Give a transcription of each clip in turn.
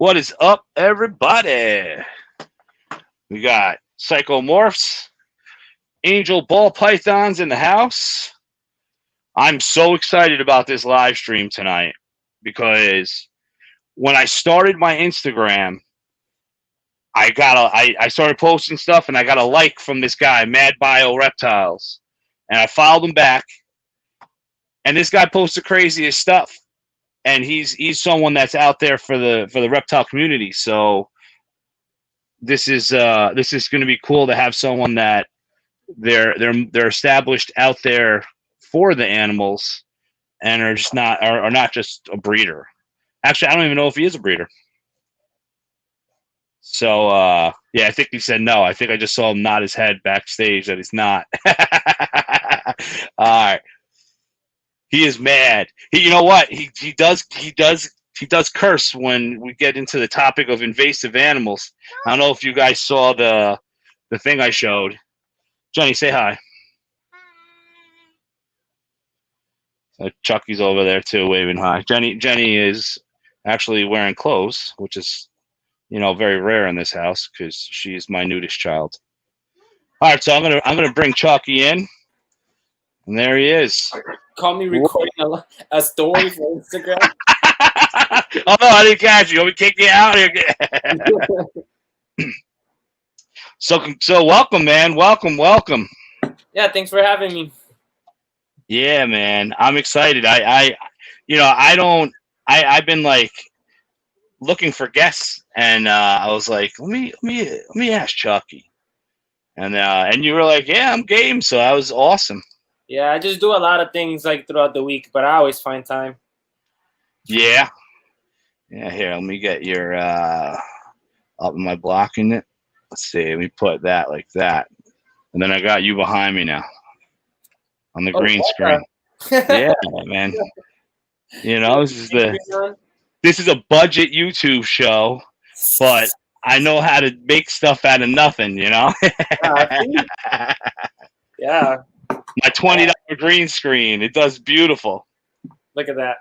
What is up, everybody? We got psychomorphs, angel ball pythons in the house. I'm so excited about this live stream tonight because when I started my Instagram, I started posting stuff and I got a like from this guy, MadBioReptiles, and I followed him back. And this guy posts the craziest stuff, and he's someone that's out there for the reptile community. So this is going to be cool to have someone that they're established out there for the animals, and are just not just a breeder. Actually, I don't even know if he is a breeder. So yeah, I think he said no. I think I just saw him nod his head backstage that he's not. All right. He is mad. You know what? He does curse when we get into the topic of invasive animals. I don't know if you guys saw the thing I showed. Jenny, say hi. Chucky's over there too, waving hi. Jenny is actually wearing clothes, which is, very rare in this house because she's my nudist child. All right, so I'm gonna bring Chucky in, and there he is. Call me recording a story for Instagram. Oh no, I didn't catch you. We kick you out here. So welcome, man. Welcome. Yeah, thanks for having me. Yeah, man. I'm excited. I've been like looking for guests, and I was like, let me ask Chucky, and you were like, yeah, I'm game. So that was awesome. Yeah, I just do a lot of things like throughout the week, but I always find time. Yeah. Here, let me get your up. Am I blocking it? Let's see. Let me put that like that, and then I got you behind me now on the green screen. Yeah, man. This is a budget YouTube show, but I know how to make stuff out of nothing. Yeah. My $20 green screen. It does beautiful. Look at that.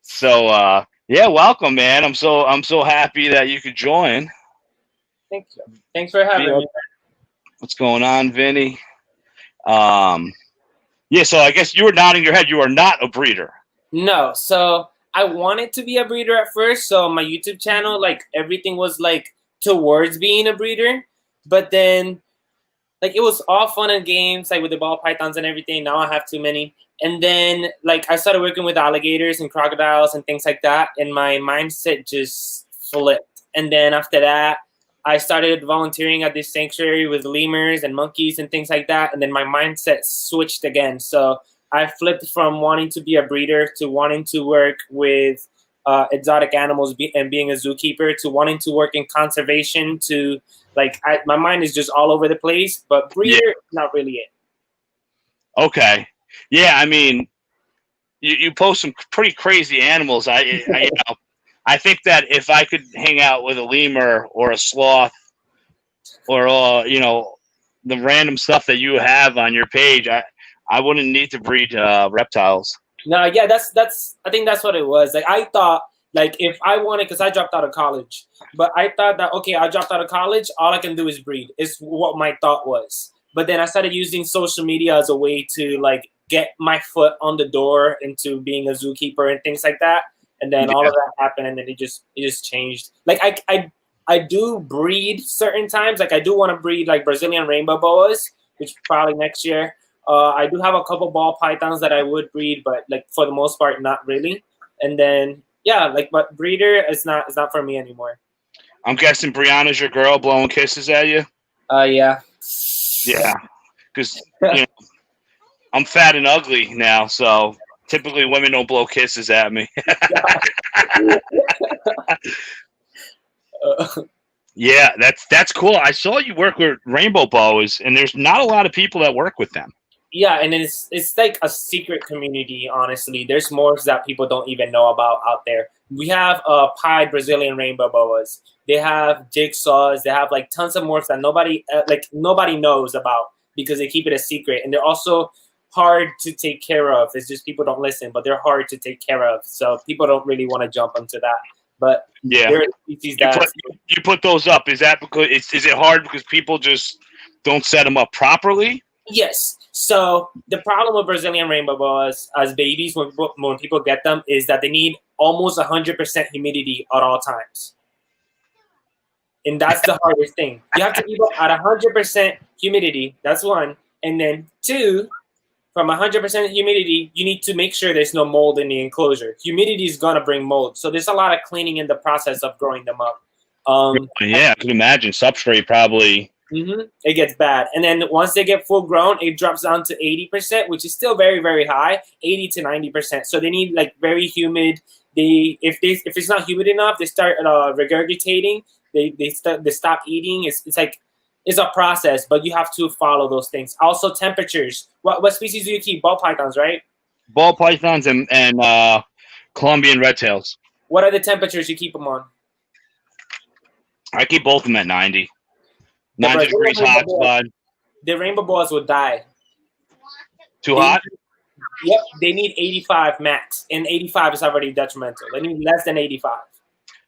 So yeah, welcome, man. I'm so happy that you could join. Thank you. Thanks for having me. What's going on, Vinny? Yeah, so I guess you were nodding your head. You are not a breeder. No, so I wanted to be a breeder at first. So my YouTube channel, like everything was like towards being a breeder, but then like it was all fun and games, like with the ball pythons and everything. Now I have too many. And then like I started working with alligators and crocodiles and things like that. And my mindset just flipped. And then after that, I started volunteering at this sanctuary with lemurs and monkeys and things like that. And then my mindset switched again. So I flipped from wanting to be a breeder to wanting to work with exotic animals and being a zookeeper to wanting to work in conservation to like my mind is just all over the place, but breeder, not really it. Okay. Yeah, I mean, you post some pretty crazy animals. I think that if I could hang out with a lemur or a sloth or the random stuff that you have on your page, I wouldn't need to breed reptiles. No, yeah, I think that's what it was. Like I thought, like if I wanted, because I dropped out of college, but I thought that okay, I dropped out of college, all I can do is breed. Is what my thought was. But then I started using social media as a way to like get my foot on the door into being a zookeeper and things like that. And then all of that happened, and then it just changed. Like I do breed certain times. Like I do want to breed like Brazilian rainbow boas, which probably next year. I do have a couple ball pythons that I would breed, but like for the most part, not really. And then but breeder is not for me anymore. I'm guessing Brianna's your girl blowing kisses at you. Yeah. Yeah, because I'm fat and ugly now, so typically women don't blow kisses at me. Yeah, that's cool. I saw you work with rainbow boas, and there's not a lot of people that work with them. Yeah, and it's like a secret community, honestly. There's morphs that people don't even know about out there. We have pied Brazilian rainbow boas. They have jigsaws. They have like tons of morphs that nobody knows about because they keep it a secret. And they're also hard to take care of. It's just people don't listen, but they're hard to take care of. So people don't really want to jump into that. but Yeah. there are species that You put those up. Is that because is it hard because people just don't set them up properly? yes. So the problem with Brazilian rainbow boas as babies, when people get them, is that they need almost 100% humidity at all times, and that's the hardest thing. You have to keep up at 100% humidity. That's one, and then two, from 100% humidity, you need to make sure there's no mold in the enclosure. Humidity is gonna bring mold, so there's a lot of cleaning in the process of growing them up. Yeah, I can imagine substrate probably. It gets bad, and then once they get full grown, it drops down to 80%, which is still very, very high, 80 to 90%. So they need like very humid. If it's not humid enough, they start regurgitating. They stop eating. It's a process, but you have to follow those things. Also, temperatures. What species do you keep? Ball pythons, right? Ball pythons and Colombian red tails. What are the temperatures you keep them on? I keep both of them at 90. 90 degrees hot spot. The rainbow boas will die. Too hot? Yep, they need 85 max, and 85 is already detrimental. They need less than 85.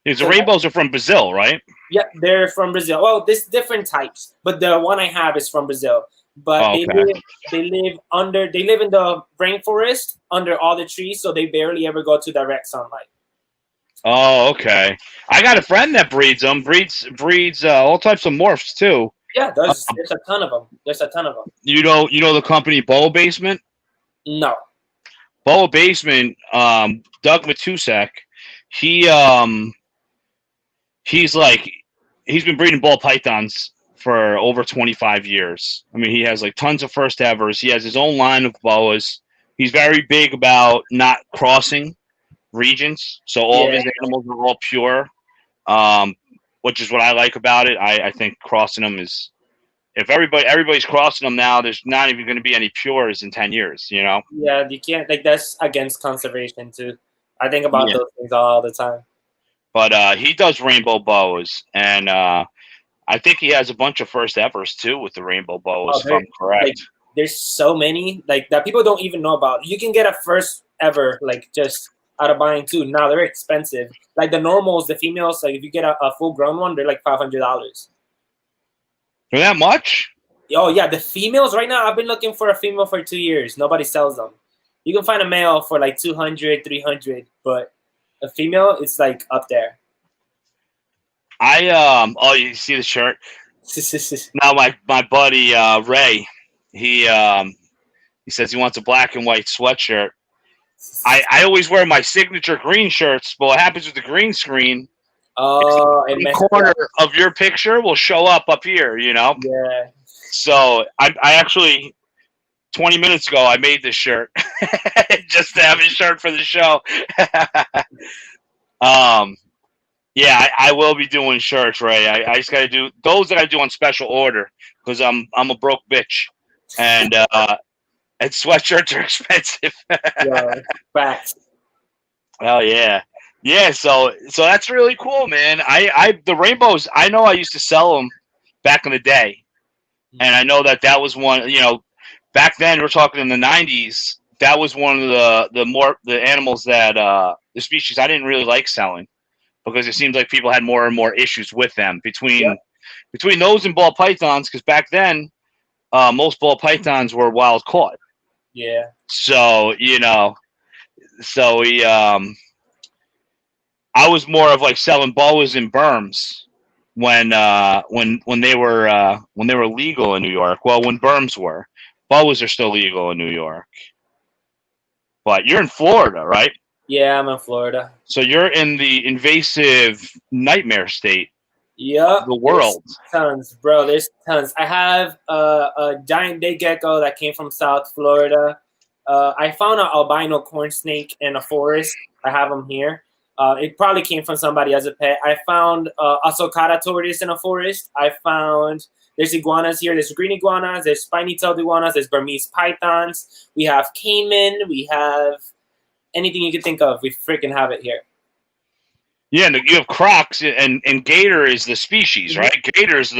The rainbows are from Brazil, right? Yep, they're from Brazil. Well, there's different types, but the one I have is from Brazil. But they live in the rainforest under all the trees, so they barely ever go to direct sunlight. Oh, okay. I got a friend that breeds them. Breeds all types of morphs too. Yeah, there's a ton of them. You know the company Boa Basement? No. Boa Basement. Doug Matusek. He's been breeding ball pythons for over 25 years. I mean, he has like tons of first evers. He has his own line of boas. He's very big about not crossing regions, so all of his animals are all pure, which is what I like about it. I think crossing them is, if everybody's crossing them now, there's not even going to be any pures in 10 years, you know? Yeah, you can't, like, that's against conservation too. I think about those things all the time. But he does rainbow boas, and I think he has a bunch of first evers too with the rainbow boas, if I'm correct. Like, there's so many like that people don't even know about. You can get a first ever like just out of buying too. Now they're expensive. Like the normals, the females, like if you get a full grown one, they're like $500. For that much? Oh yeah, the females right now. I've been looking for a female for 2 years. Nobody sells them. You can find a male for like 200, 300, but a female, it's like up there. Oh, you see the shirt? Now my buddy Ray, he says he wants a black and white sweatshirt. I always wear my signature green shirts, but what happens with the green screen? Oh, the corner of your picture will show up here, you know? Yeah. So I actually 20 minutes ago I made this shirt just to have a shirt for the show. Yeah, I will be doing shirts, Ray. I just got to do those that I do on special order because I'm a broke bitch, and sweatshirts are expensive. Yeah, facts. Oh yeah, yeah. So that's really cool, man. The rainbows. I know I used to sell them back in the day, and I know that was one. You know, back then we're talking in the '90s. That was one of the animals that the species I didn't really like selling. Because it seems like people had more and more issues with them between those and ball pythons. Because back then, most ball pythons were wild caught. Yeah. So I was more of like selling boas and berms when they were legal in New York. Well, when berms were, boas are still legal in New York. But you're in Florida, right? Yeah, I'm in Florida. So you're in the invasive nightmare state. Yep. The world. There's tons, bro. There's tons. I have a giant day gecko that came from South Florida. I found an albino corn snake in a forest. I have them here. It probably came from somebody as a pet. I found a sulcata tortoise in a forest. There's iguanas here. There's green iguanas. There's spiny-tailed iguanas. There's Burmese pythons. We have caiman. We have anything you can think of. We freaking have it here. Yeah, and you have crocs, and gator is the species, right? Gator's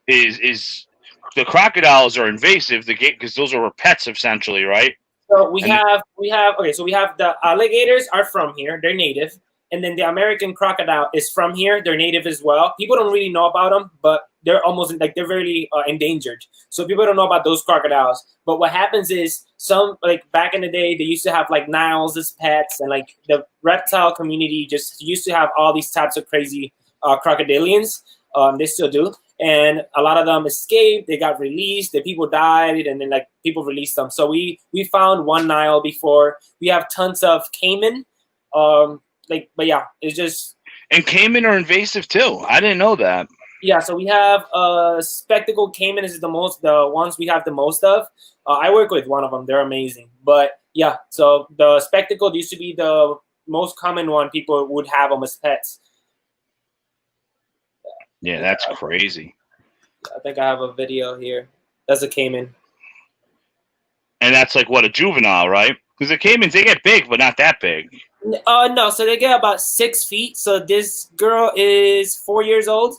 is the crocodiles are invasive. Because those are pets essentially, right? So we have the alligators are from here. They're native. And then the American crocodile is from here. They're native as well. People don't really know about them, but they're almost like they're very endangered. So people don't know about those crocodiles. But what happens is some like back in the day, they used to have like Niles as pets, and like the reptile community just used to have all these types of crazy crocodilians. They still do. And a lot of them escaped. They got released. The people died, and then like people released them. So we found one Nile before. We have tons of caiman. But yeah, it's just. And caiman are invasive too. I didn't know that. Yeah, so we have spectacled caiman is the ones we have the most of. I work with one of them. They're amazing. But yeah, so the spectacled used to be the most common one. People would have them as pets. Yeah, that's crazy. I think I have a video here. That's a caiman. And that's like what, a juvenile, right? Because the caimans, they get big, but not that big. No, so they get about 6 feet. So this girl is 4 years old,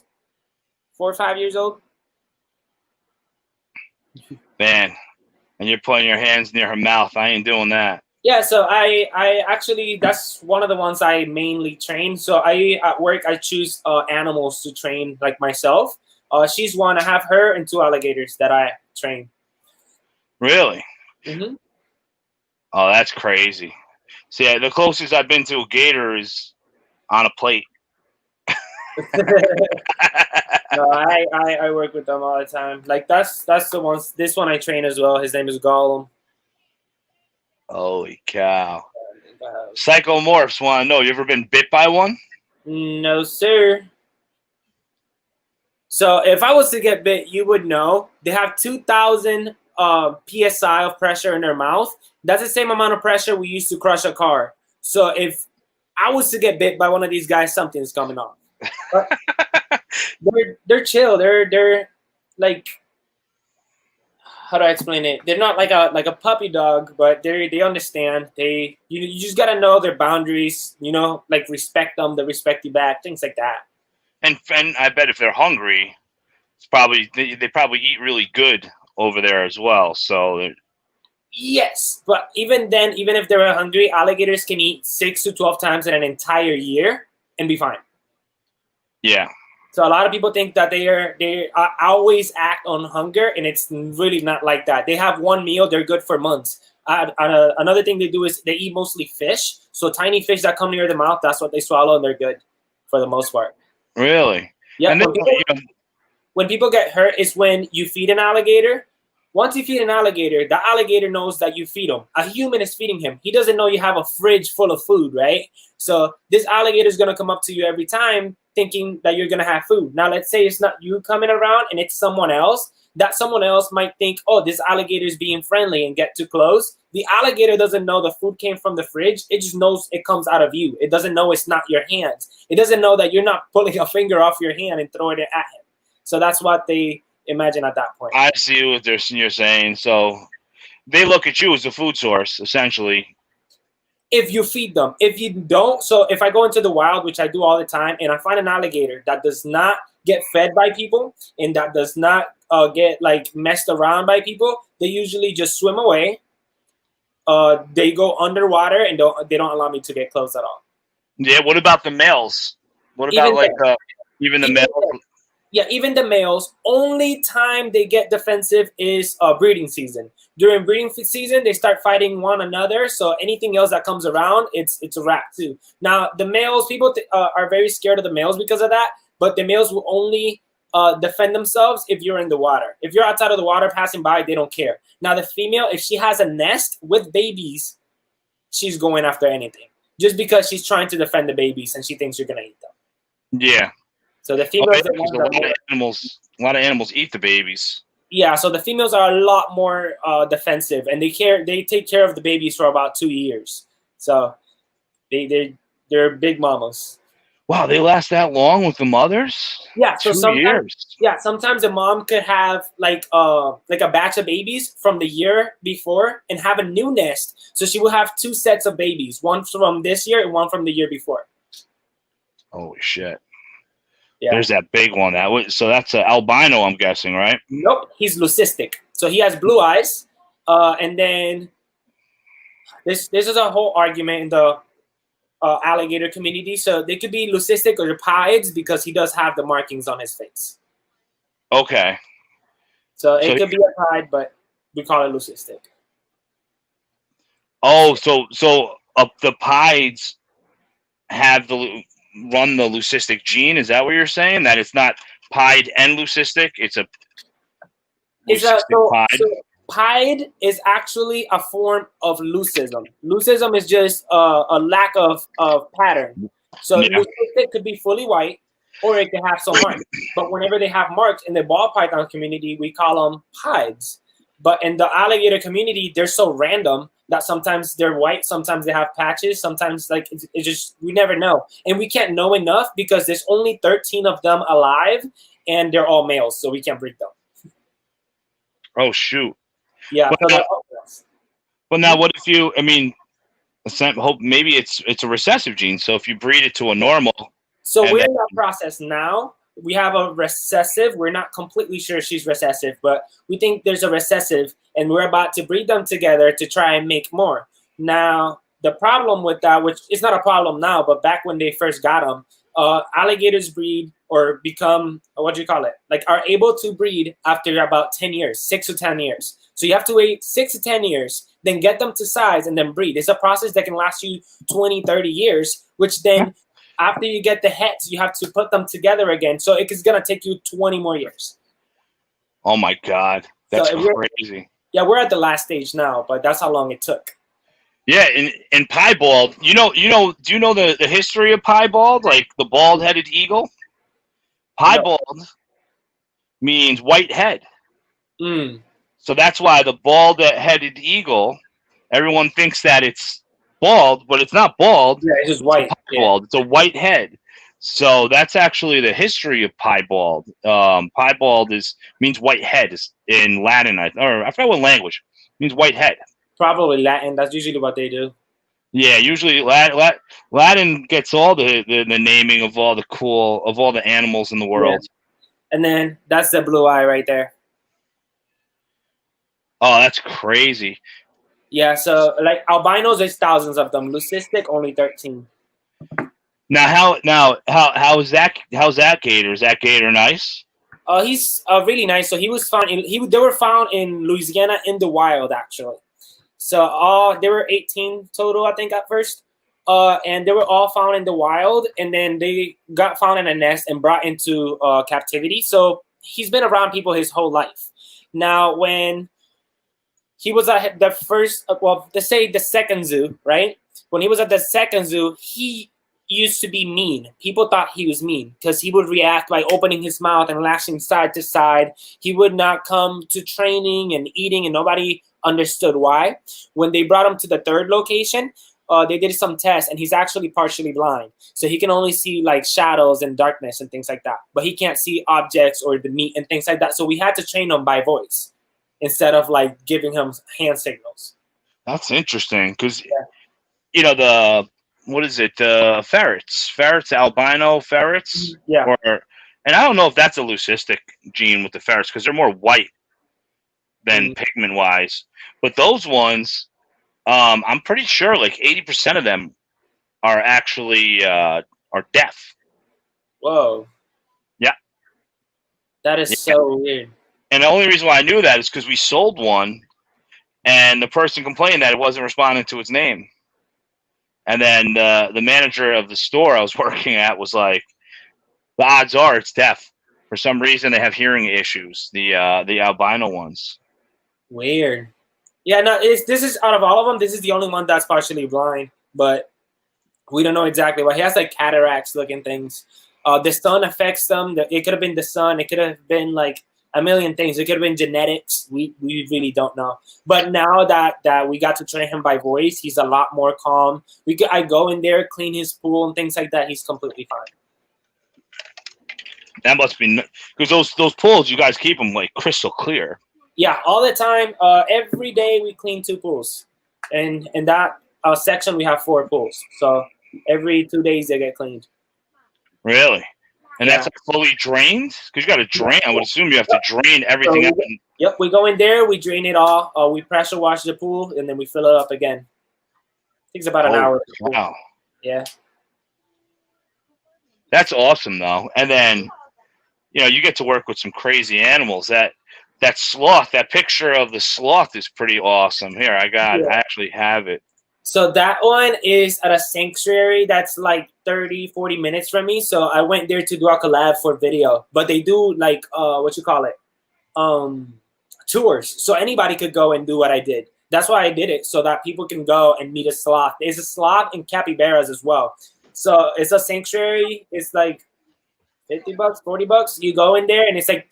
4 or 5 years old. Man, and you're putting your hands near her mouth. I ain't doing that. Yeah, so I actually, that's one of the ones I mainly train. So at work, I choose animals to train like myself. She's one. I have her and 2 alligators that I train. Really? Mm-hmm. Oh, that's crazy. See, the closest I've been to a gator is on a plate. No, I work with them all the time. Like that's the ones. This one I train as well. His name is Gollum. Holy cow! Psychomorphs want to know: you ever been bit by one? No, sir. So if I was to get bit, you would know. They have 2,000 psi of pressure in their mouth. That's the same amount of pressure we use to crush a car. So if I was to get bit by one of these guys, something's coming off. But they're chill. They're like, how do I explain it? They're not like a puppy dog, but they understand. You just gotta know their boundaries. You know, like respect them, they respect you back, things like that. And I bet if they're hungry, it's probably they probably eat really good over there as well. So yes, but even then, even if they're hungry, alligators can eat 6 to 12 times in an entire year and be fine. Yeah. So a lot of people think that they always act on hunger, and it's really not like that. They have one meal, they're good for months. Another thing they do is they eat mostly fish. So tiny fish that come near the mouth, that's what they swallow, and they're good for the most part. Really? Yeah. And then, when people get hurt is when you feed an alligator. Once you feed an alligator, the alligator knows that you feed him. A human is feeding him. He doesn't know you have a fridge full of food, right? So this alligator is going to come up to you every time thinking that you're going to have food. Now, let's say it's not you coming around and it's someone else. That someone else might think, oh, this alligator is being friendly and get too close. The alligator doesn't know the food came from the fridge. It just knows it comes out of you. It doesn't know it's not your hands. It doesn't know that you're not pulling a finger off your hand and throwing it at him. So that's what they imagine at that point. I see what you're saying. So they look at you as a food source, essentially. If you feed them. If you don't, so if I go into the wild, which I do all the time, and I find an alligator that does not get fed by people and that does not get like messed around by people, they usually just swim away. They go underwater and they don't allow me to get close at all. Yeah. What about the males? What about even the males? Yeah, even the males, only time they get defensive is breeding season. During breeding season, they start fighting one another. So anything else that comes around, it's a wrap too. Now, the males, people are very scared of the males because of that. But the males will only defend themselves if you're in the water. If you're outside of the water passing by, they don't care. Now, the female, if she has a nest with babies, she's going after anything. Just because she's trying to defend the babies and she thinks you're going to eat them. Yeah. So the females, a lot of animals eat the babies. Yeah, so the females are a lot more defensive, and they take care of the babies for about 2 years. So they're big mamas. Wow, they last that long with the mothers? Yeah, so 2 years. Yeah, sometimes a mom could have like a batch of babies from the year before and have a new nest. So she will have 2 sets of babies, one from this year and one from the year before. Holy shit. Yeah. There's that big one. So that's an albino, I'm guessing, right? Nope, he's leucistic. So he has blue eyes. And then this is a whole argument in the alligator community. So they could be leucistic or pieds because he does have the markings on his face. Okay. So it could be a pied, but we call it leucistic. Oh, so the pieds have run the leucistic gene? Is that what you're saying? That it's not pied and leucistic? It's a pied? So pied is actually a form of leucism. Leucism is just a lack of pattern. So leucistic could be fully white, or it could have some marks. But whenever they have marks in the ball python community, we call them pieds. But in the alligator community, they're so random that sometimes they're white, sometimes they have patches, sometimes like it's just, we never know. And we can't know enough because there's only 13 of them alive and they're all males, so we can't breed them. Oh, shoot. Yeah. But now what if you, I mean, maybe it's a recessive gene. So if you breed it to a normal. So we're in that process now. We have a recessive. We're not completely sure she's recessive, but we think there's a recessive, and we're about to breed them together to try and make more. Now, the problem with that, which is not a problem now, but back when they first got them, alligators breed or become, what do you call it? Like are able to breed after about 10 years, 6 to 10 years. So you have to wait 6 to 10 years, then get them to size and then breed. It's a process that can last you 20, 30 years, which then after you get the heads, you have to put them together again. So it's going to take you 20 more years. Oh, my God. That's crazy. Yeah, we're at the last stage now, but that's how long it took. Yeah, and piebald, do you know the history of piebald, like the bald-headed eagle? Piebald means white head. So that's why the bald-headed eagle, everyone thinks that it's bald, but it's not bald. Yeah, it's just white. It's piebald. It's a white head. So that's actually the history of piebald. Piebald means white head in Latin, or I forgot what language. It means white head. Probably Latin. That's usually what they do. Yeah, usually Latin gets all the naming of all the animals in the world. Yeah. And then that's the blue eye right there. Oh, that's crazy. Yeah, so like albinos, there's thousands of them. Leucistic, only 13. Now, how's that gator? Is that gator nice? He's really nice. So he was found they were found in Louisiana in the wild, actually. So there were 18 total, I think, at first. And they were all found in the wild, and then they got found in a nest and brought into captivity. So he's been around people his whole life. Now, when he was at the first, let's say the second zoo, right? When he was at the second zoo, he used to be mean. People thought he was mean because he would react by opening his mouth and lashing side to side. He would not come to training and eating, and nobody understood why. When they brought him to the third location, they did some tests, and he's actually partially blind. So he can only see like shadows and darkness and things like that. But he can't see objects or the meat and things like that. So we had to train him by voice instead of like giving him hand signals. That's interesting because, what is it? Ferrets, albino ferrets. Yeah. And I don't know if that's a leucistic gene with the ferrets because they're more white than pigment wise. But those ones, I'm pretty sure like 80% of them are actually are deaf. Whoa. Yeah. That is so weird. And the only reason why I knew that is because we sold one, and the person complained that it wasn't responding to its name. And then the manager of the store I was working at was like, the odds are it's deaf. For some reason, they have hearing issues, the albino ones. Weird. Yeah, no, this is out of all of them, this is the only one that's partially blind, but we don't know exactly why. He has like cataracts looking things. The sun affects them. It could have been the sun. It could have been like a million things. It could have been genetics. We really don't know. But now that we got to train him by voice, he's a lot more calm. I go in there, clean his pool and things like that. He's completely fine. That must be because those pools you guys keep them like crystal clear. Yeah, all the time. Every day we clean 2 pools, and in that section we have 4 pools. So every 2 days they get cleaned. Really? And that's like fully drained? Because you got to drain. I would assume you have to drain everything up. Yep, we go in there, we drain it all. We pressure wash the pool, and then we fill it up again. Takes about an hour. Wow. Yeah. That's awesome, though. And then, you get to work with some crazy animals. That sloth, that picture of the sloth is pretty awesome. Here, I actually have it. So that one is at a sanctuary that's like 30, 40 minutes from me. So I went there to do a collab for video. But they do like what you call it? Tours. So anybody could go and do what I did. That's why I did it, so that people can go and meet a sloth. There's a sloth and capybaras as well. So it's a sanctuary. It's like $50, $40. You go in there and it's like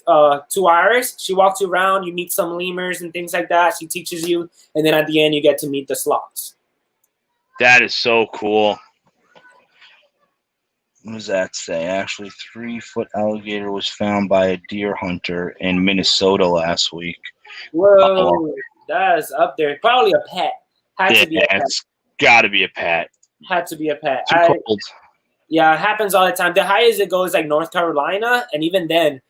2 hours. She walks you around. You meet some lemurs and things like that. She teaches you, and then at the end you get to meet the sloths. That is so cool. What does that say? Actually, 3-foot alligator was found by a deer hunter in Minnesota last week. Whoa, that's up there. Probably a pet. Had to be a pet. It's got to be a pet. Had to be a pet. Too cold. Yeah, it happens all the time. The highest it goes is like North Carolina, and even then,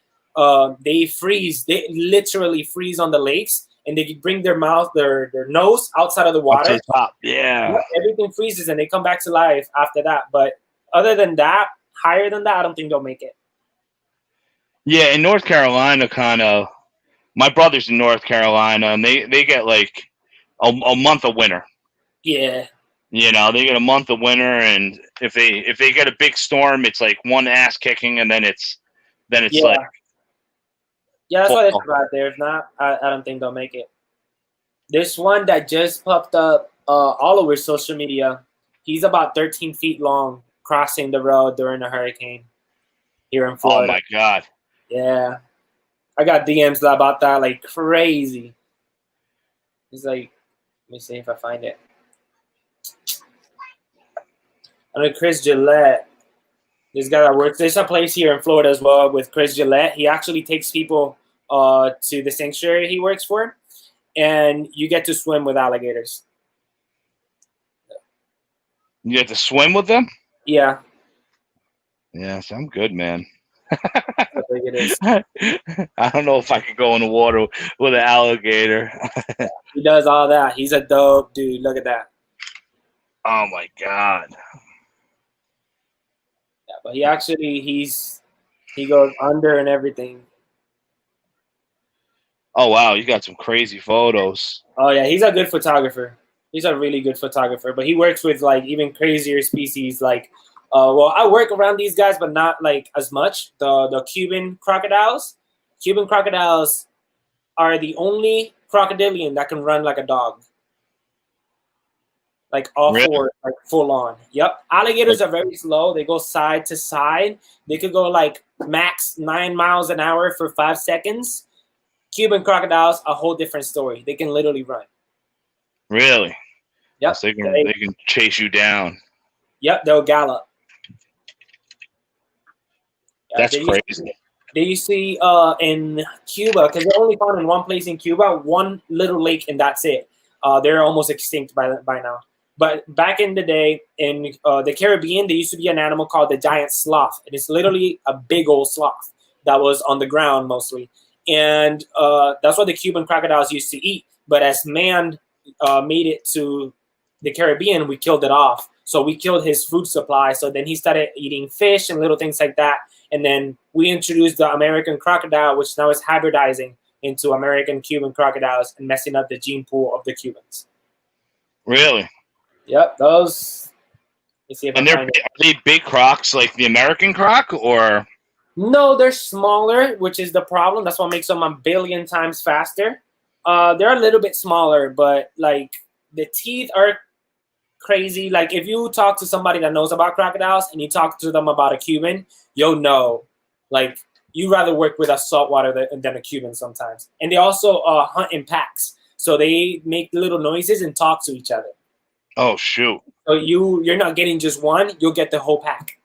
they freeze. They literally freeze on the lakes, and they bring their mouth, their nose outside of the water. Up to the top. Yeah. Everything freezes, and they come back to life after that. But other than that, higher than that, I don't think they'll make it. Yeah, in North Carolina, kind of. My brother's in North Carolina, and they get like a month of winter. Yeah. They get a month of winter, and if they get a big storm, it's like one ass kicking, and then it's like. Yeah, that's what it's about there. If not, I don't think they'll make it. There's one that just popped up all over social media. He's about 13 feet long, crossing the road during a hurricane here in Florida. Oh my God. Yeah. I got DMs about that like crazy. It's like, let me see if I find it. I know Chris Gillette. This guy that works. There's a place here in Florida as well with Chris Gillette. He actually takes people to the sanctuary he works for, and you get to swim with alligators. You get to swim with them? Yeah. Yes, I'm good, man. I think it is. I don't know if I could go in the water with an alligator. He does all that. He's a dope dude. Look at that. Oh my God. Yeah, but he goes under and everything. Oh wow, you got some crazy photos. Oh yeah, he's a good photographer. He's a really good photographer, but he works with like even crazier species. Like, well, I work around these guys, but not like as much. The Cuban crocodiles. Cuban crocodiles are the only crocodilian that can run like a dog. Like all Really? four, like full on. Yep. Alligators are very slow. They go side to side. They could go like max 9 miles an hour for 5 seconds. Cuban crocodiles, a whole different story. They can literally run. Really? Yep. So they can chase you down. Yep, they'll gallop. Yeah, That's crazy. You see in Cuba, because they're only found in one place in Cuba, one little lake, and that's it. They're almost extinct by now. But back in the day, in the Caribbean, there used to be an animal called the giant sloth. And it's literally a big old sloth that was on the ground mostly. And that's what the Cuban crocodiles used to eat. But as man made it to the Caribbean, we killed it off. So we killed his food supply. So then he started eating fish and little things like that. And then we introduced the American crocodile, which now is hybridizing into American Cuban crocodiles and messing up the gene pool of the Cubans. Really? Yep, those. Let's see if and are they big crocs like the American croc, or? No, they're smaller, which is the problem. That's what makes them a billion times faster. They're a little bit smaller, but like the teeth are crazy. Like if you talk to somebody that knows about crocodiles and you talk to them about a Cuban, you'll know. Like you'd rather work with a saltwater than a Cuban sometimes. And they also hunt in packs, so they make little noises and talk to each other. Oh shoot! So you're not getting just one; you'll get the whole pack.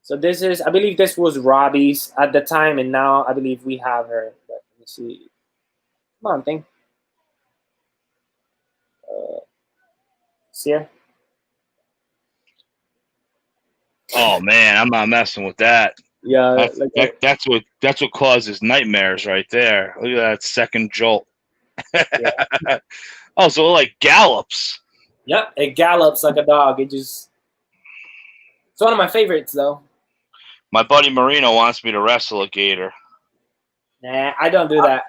So this is, I believe, this was Robbie's at the time, and now I believe we have her. But let me see. Come on, thing. See her? Oh man, I'm not messing with that. Yeah, that's what causes nightmares right there. Look at that second jolt. Yeah. Oh, so it like gallops. Yep, it gallops like a dog. It's one of my favorites though. My buddy Marino wants me to wrestle a gator. Nah, I don't do that.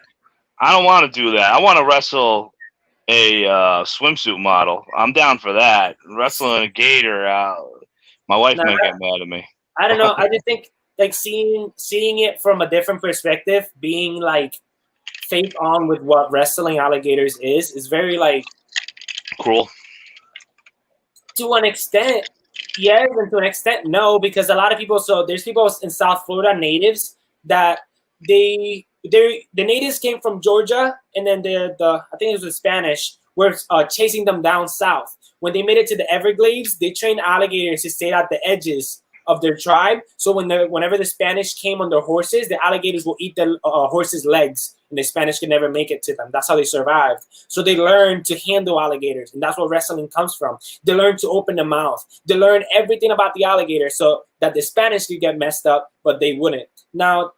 I don't want to do that. I want to wrestle a swimsuit model. I'm down for that. Wrestling a gator, my wife Nah, might get mad at me. I don't know. I just think like seeing it from a different perspective, being like face on with what wrestling alligators is very like Cruel. to an extent, yes, and to an extent, no, because a lot of people. So there's people in South Florida, natives that the natives came from Georgia, and then the I think it was the Spanish were chasing them down south. When they made it to the Everglades, they trained alligators to stay at the edges of their tribe. So whenever the Spanish came on their horses, the alligators will eat the horses' legs, and the Spanish could never make it to them. That's how they survived. So they learned to handle alligators, and that's where wrestling comes from. They learned to open the mouth. They learned everything about the alligator so that the Spanish could get messed up, but they wouldn't. Now,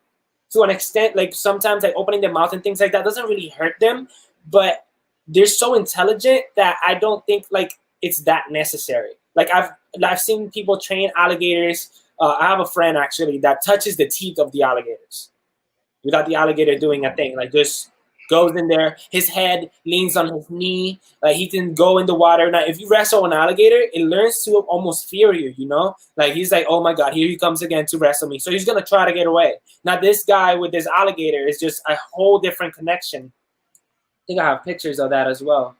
to an extent, like sometimes like opening their mouth and things like that doesn't really hurt them, but they're so intelligent that I don't think like it's that necessary. Like I've seen people train alligators. I have a friend actually that touches the teeth of the alligators without the alligator doing a thing. Like just goes in there, his head leans on his knee, like he can go in the water. Now, if you wrestle an alligator, it learns to almost fear you, you know? Like he's like, oh my God, here he comes again to wrestle me. So he's gonna try to get away. Now this guy with this alligator is just a whole different connection. I think I have pictures of that as well.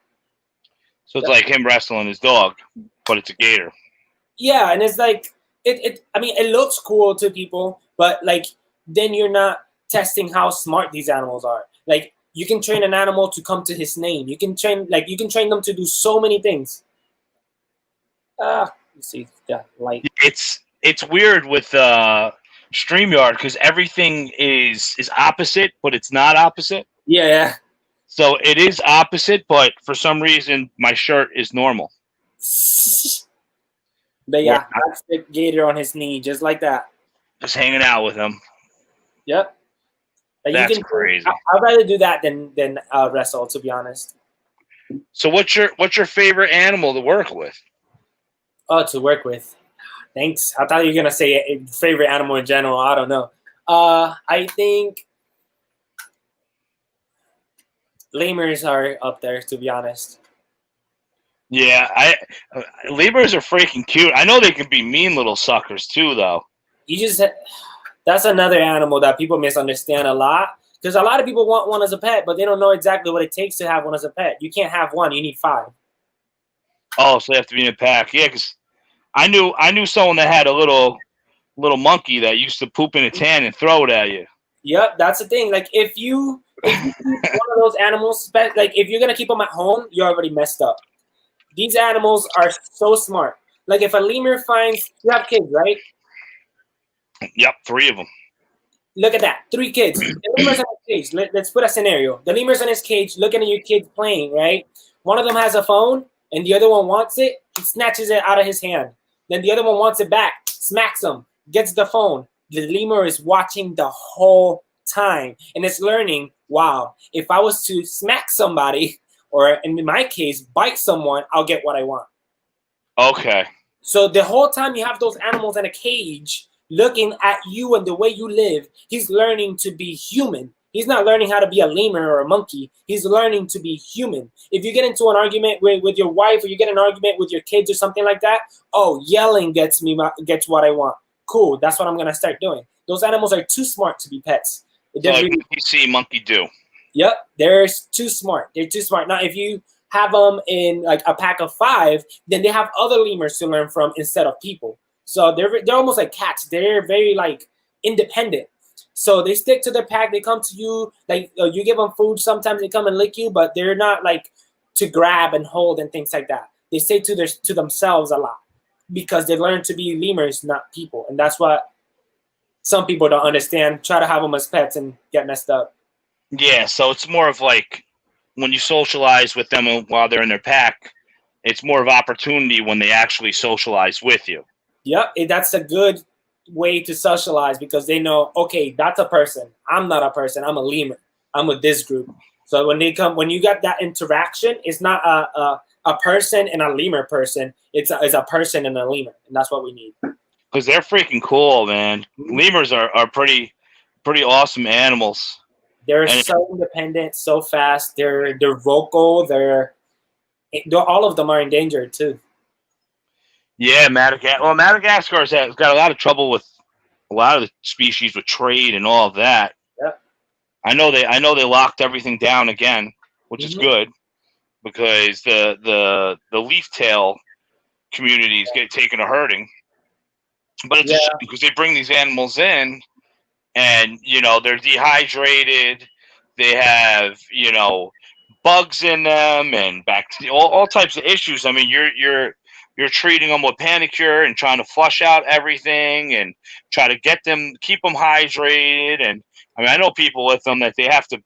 So it's like him wrestling his dog, but it's a gator. Yeah, and it's like I mean, it looks cool to people, but like then you're not testing how smart these animals are. Like you can train an animal to come to his name. You can train them to do so many things. Let's see the light. It's weird with StreamYard because everything is opposite, but it's not opposite. Yeah. So it is opposite, but for some reason my shirt is normal. But yeah, that's the gator on his knee, just like that. Just hanging out with him. Yep. That's crazy. I'd rather do that than wrestle, to be honest. So what's your favorite animal to work with? Oh, to work with. Thanks. I thought you were gonna say a favorite animal in general. I don't know. I think lemurs are up there, to be honest. Yeah, lemurs are freaking cute. I know they can be mean little suckers too, though. That's another animal that people misunderstand a lot because a lot of people want one as a pet, but they don't know exactly what it takes to have one as a pet. You can't have one; you need 5. Oh, so they have to be in a pack. Yeah, because I knew someone that had a little monkey that used to poop in a tan and throw it at you. Yep, that's the thing. Like if you keep one of those animals, like if you're gonna keep them at home, you're already messed up. These animals are so smart. Like if a lemur finds, you have kids, right? Yep, 3 of them. Look at that, 3 kids. The lemur's in his cage. Let's put a scenario. The lemur's in his cage, looking at your kids playing, right? One of them has a phone, and the other one wants it. He snatches it out of his hand. Then the other one wants it back, smacks him, gets the phone. The lemur is watching the whole time, and it's learning, wow, if I was to smack somebody, or in my case, bite someone, I'll get what I want. Okay. So the whole time you have those animals in a cage looking at you and the way you live, he's learning to be human. He's not learning how to be a lemur or a monkey. He's learning to be human. If you get into an argument with your wife or you get an argument with your kids or something like that, oh, yelling gets what I want. Cool, that's what I'm going to start doing. Those animals are too smart to be pets. So like you see monkey do. Yep, they're too smart. They're too smart. Now, if you have them in like a pack of 5, then they have other lemurs to learn from instead of people. So they're almost like cats. They're very like independent. So they stick to their pack. They come to you like you give them food. Sometimes they come and lick you, but they're not like to grab and hold and things like that. They stay to themselves a lot because they learn to be lemurs, not people, and that's what some people don't understand. Try to have them as pets and get messed up. Yeah, so it's more of like when you socialize with them while they're in their pack, it's more of opportunity when they actually socialize with you. Yep, that's a good way to socialize because they know, okay, that's a person. I'm not a person. I'm a lemur. I'm with this group. So when you got that interaction, it's not a person and a lemur person. It's a person and a lemur, and that's what we need. Because they're freaking cool, man. Lemurs are pretty awesome animals. They're so independent, so fast. They're vocal. They're all of them are endangered too. Yeah, Madagascar. Well, Madagascar's got a lot of trouble with a lot of the species with trade and all of that. Yeah. I know they locked everything down again, which is good because the leaf tail communities get taken a hurting. But it's a shame because they bring these animals in, and they're dehydrated. They have bugs in them and bacteria, all types of issues. I mean, you're treating them with Panicure and trying to flush out everything and try to keep them hydrated. And I mean, I know people with them that they have to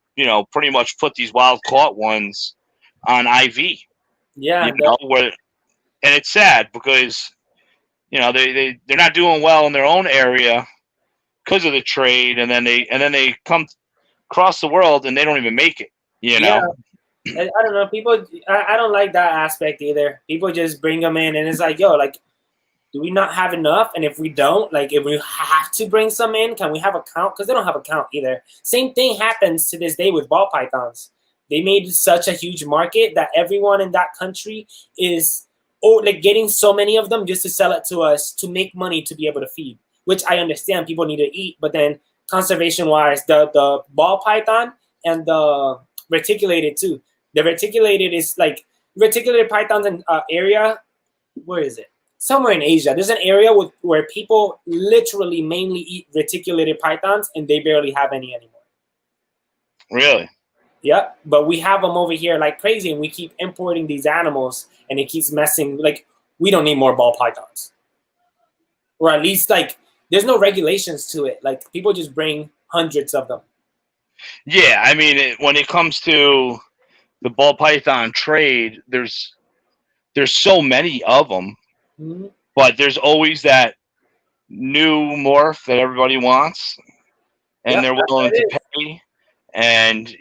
pretty much put these wild caught ones on IV. Yeah, and it's sad because they're not doing well in their own area because of the trade, and then they come across the world and they don't even make it. Yeah. I don't know. People, I don't like that aspect either. People just bring them in, and it's like, yo, like, do we not have enough? And if we don't, like, if we have to bring some in, can we have a count? Because they don't have a count either. Same thing happens to this day with ball pythons. They made such a huge market that everyone in that country is getting so many of them just to sell it to us to make money to be able to feed. Which I understand people need to eat, but then conservation-wise, the ball python and the reticulated too. The reticulated is like reticulated pythons in area. Where is it? Somewhere in Asia. There's an area where people literally mainly eat reticulated pythons, and they barely have any anymore. Really? Yep. But we have them over here like crazy, and we keep importing these animals, and it keeps messing. Like, we don't need more ball pythons, or at least like there's no regulations to it. Like, people just bring hundreds of them. Yeah, I mean, when it comes to the ball python trade, there's so many of them, but there's always that new morph that everybody wants, and they're willing to pay. And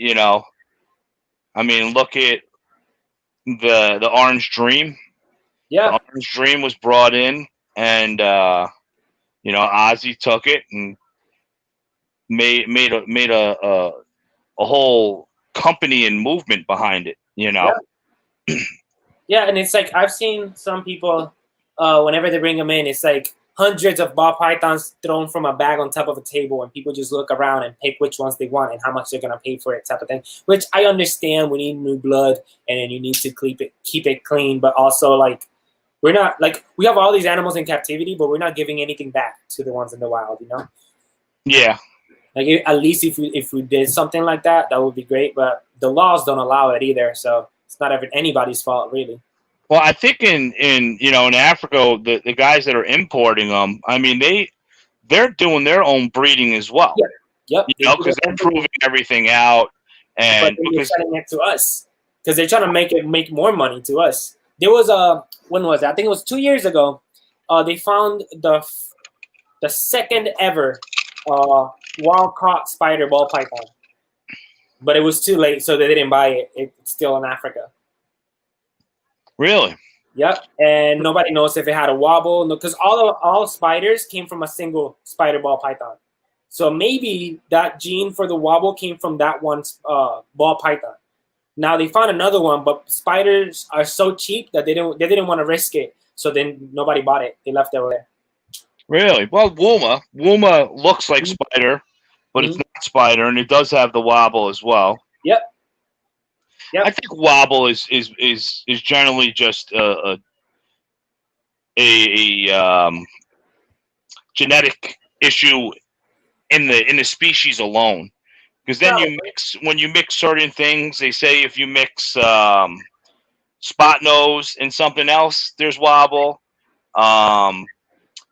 I mean, look at the Orange Dream. Yeah, the Orange Dream was brought in, and Ozzy took it and made a whole company and movement behind it. Yeah, and it's like I've seen some people whenever they bring them in, it's like hundreds of ball pythons thrown from a bag on top of a table, and people just look around and pick which ones they want and how much they're gonna pay for it, type of thing. Which I understand. We need new blood, and then you need to keep it clean, but also like we're not like we have all these animals in captivity, but we're not giving anything back to the ones in the wild. Yeah. Like at least if we did something like that, that would be great. But the laws don't allow it either, so it's not anybody's fault really. Well, I think in Africa, the guys that are importing them, I mean they're doing their own breeding as well. Yep. Because they're proving everything out, and they're selling it to us because they're trying to make more money to us. There was when was that? I think it was 2 years ago. They found the second ever wild caught spider ball python, but it was too late, so they didn't buy it. It's still in Africa. Really? Yep. And nobody knows if it had a wobble, because all spiders came from a single spider ball python. So maybe that gene for the wobble came from that one ball python. Now they found another one, but spiders are so cheap that they didn't want to risk it. So then nobody bought it. They left it over there. Really? Well, Wuma looks like spider, but it's not spider, and it does have the wobble as well. Yep. I think wobble is generally just a genetic issue in the species alone, because then when you mix certain things, they say if you mix spot nose and something else, there's wobble.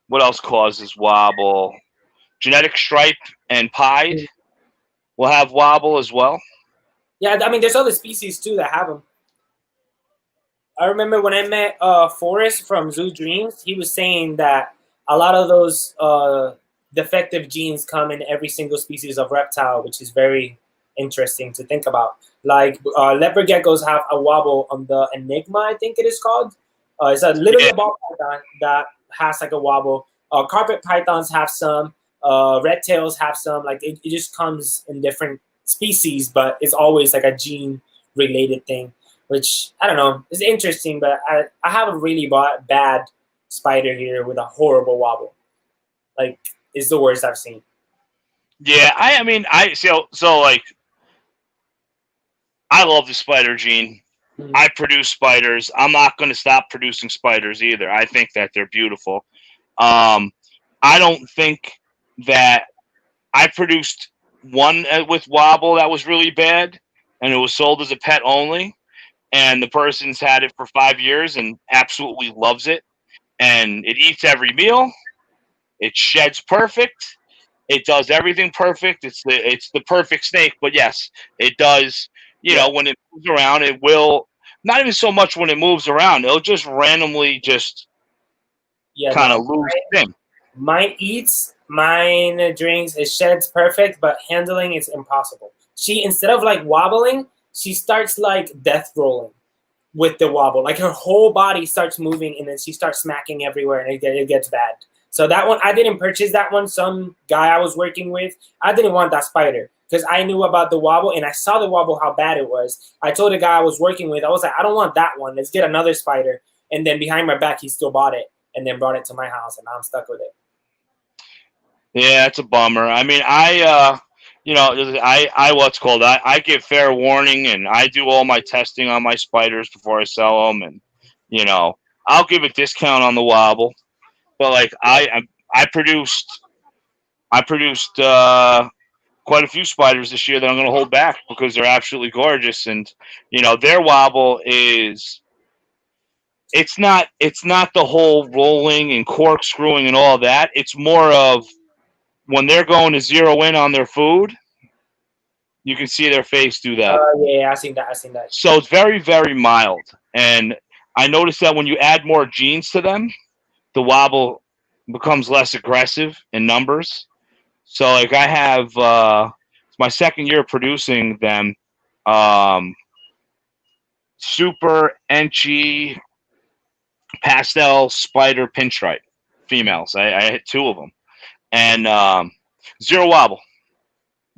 What else causes wobble? Genetic stripe and pied will have wobble as well. Yeah, I mean, there's other species too that have them. I remember when I met Forrest from Zoo Dreams, he was saying that a lot of those defective genes come in every single species of reptile, which is very interesting to think about. Like leopard geckos have a wobble on the Enigma, I think it is called. It's a literally a ball python that has like a wobble. Carpet pythons have some. Red tails have some. Like it just comes in different species, but it's always like a gene related thing, which I don't know. It's interesting, but I have a really bad spider here with a horrible wobble. Like it's the worst I've seen. Yeah, I mean, so like, I love the spider gene. Mhm. I produce spiders. I'm not going to stop producing spiders either. I think that they're beautiful. I don't think that I produced one with wobble that was really bad, and it was sold as a pet only. And the person's had it for 5 years and absolutely loves it. And it eats every meal. It sheds perfect. It does everything perfect. It's the perfect snake. But yes, it does. You know, when it moves around, it will not even so much when it moves around. It'll just randomly just kind of lose thing. Mine eats, mine drinks, it sheds perfect, but handling is impossible. She, instead of like wobbling, she starts like death rolling with the wobble. Like her whole body starts moving and then she starts smacking everywhere and it gets bad. So that one, I didn't purchase that one. Some guy I was working with, I didn't want that spider because I knew about the wobble and I saw the wobble, how bad it was. I told the guy I was working with, I was like, I don't want that one. Let's get another spider. And then behind my back, he still bought it and then brought it to my house and now I'm stuck with it. Yeah, it's a bummer. I mean, you know, what's called. I give fair warning, and I do all my testing on my spiders before I sell them, and you know, I'll give a discount on the wobble. But like, I produced quite a few spiders this year that I'm going to hold back because they're absolutely gorgeous, and you know, their wobble is. It's not the whole rolling and corkscrewing and all that. It's more of when they're going to zero in on their food, you can see their face do that. Yeah, I seen that. So it's very, very mild. And I noticed that when you add more genes to them, the wobble becomes less aggressive in numbers. So like I have it's my second year producing them. Super Enchi pastel spider pinstripe females. I hit 2 of them. And zero wobble.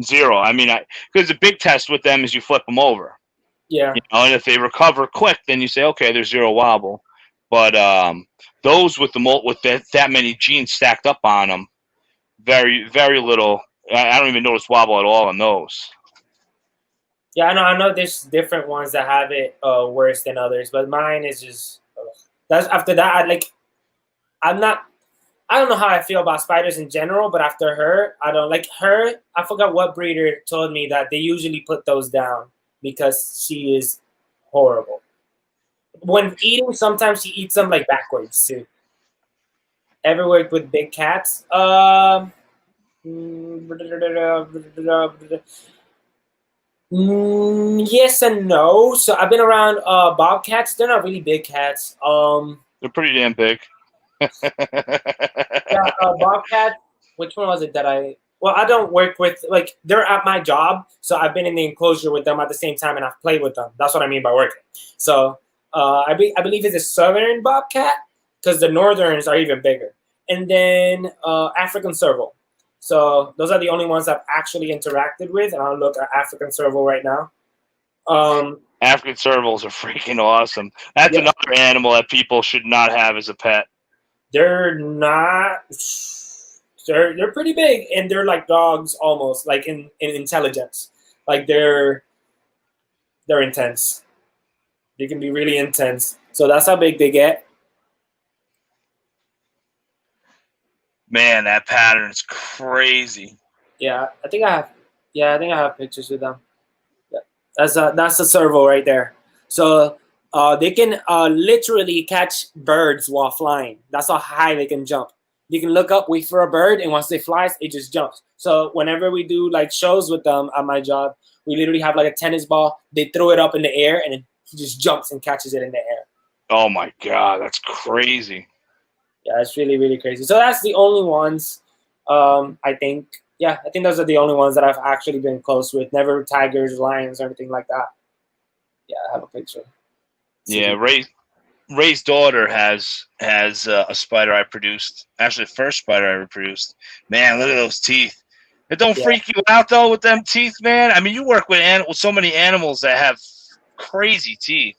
Zero. I mean, because the big test with them is you flip them over. Yeah. You know, and if they recover quick, then you say, okay, there's zero wobble. But those with that many genes stacked up on them, very, very little. I don't even notice wobble at all on those. Yeah, I know. There's different ones that have it worse than others, but mine is just. That's after that. I don't know how I feel about spiders in general, but after her, I don't like her. I forgot what breeder told me that they usually put those down because she is horrible. When eating, sometimes she eats them like backwards too. Ever worked with big cats? Yes and no. So I've been around bobcats. They're not really big cats. They're pretty damn big. Yeah, bobcat. Which one was it that I? Well, I don't work with like they're at my job, so I've been in the enclosure with them at the same time, and I've played with them. That's what I mean by working. So I believe it's a southern bobcat because the northerns are even bigger, and then African serval. So those are the only ones I've actually interacted with, and I'll look at African serval right now. African servals are freaking awesome. That's another animal that people should not have as a pet. They're not. They're pretty big, and they're like dogs almost, like in intelligence. Like they're intense. They can be really intense. So that's how big they get. Man, that pattern is crazy. Yeah, I think I have. Yeah, I think I have pictures with them. Yeah, that's a serval right there. So they can literally catch birds while flying. That's how high they can jump. You can look up, wait for a bird, and once it flies, it just jumps. So whenever we do like shows with them at my job, we literally have like a tennis ball. They throw it up in the air, and then he just jumps and catches it in the air. Oh my god, that's crazy. Yeah, it's really, really crazy. So that's the only ones I think Yeah, I think those are the only ones that I've actually been close with. Never tigers, lions, or anything like that. Yeah, I have a picture. Yeah, Ray's daughter has a spider I produced. Actually, the first spider I ever produced. Man, look at those teeth. It don't Yeah. freak you out though with them teeth, man. I mean, you work with so many animals that have crazy teeth.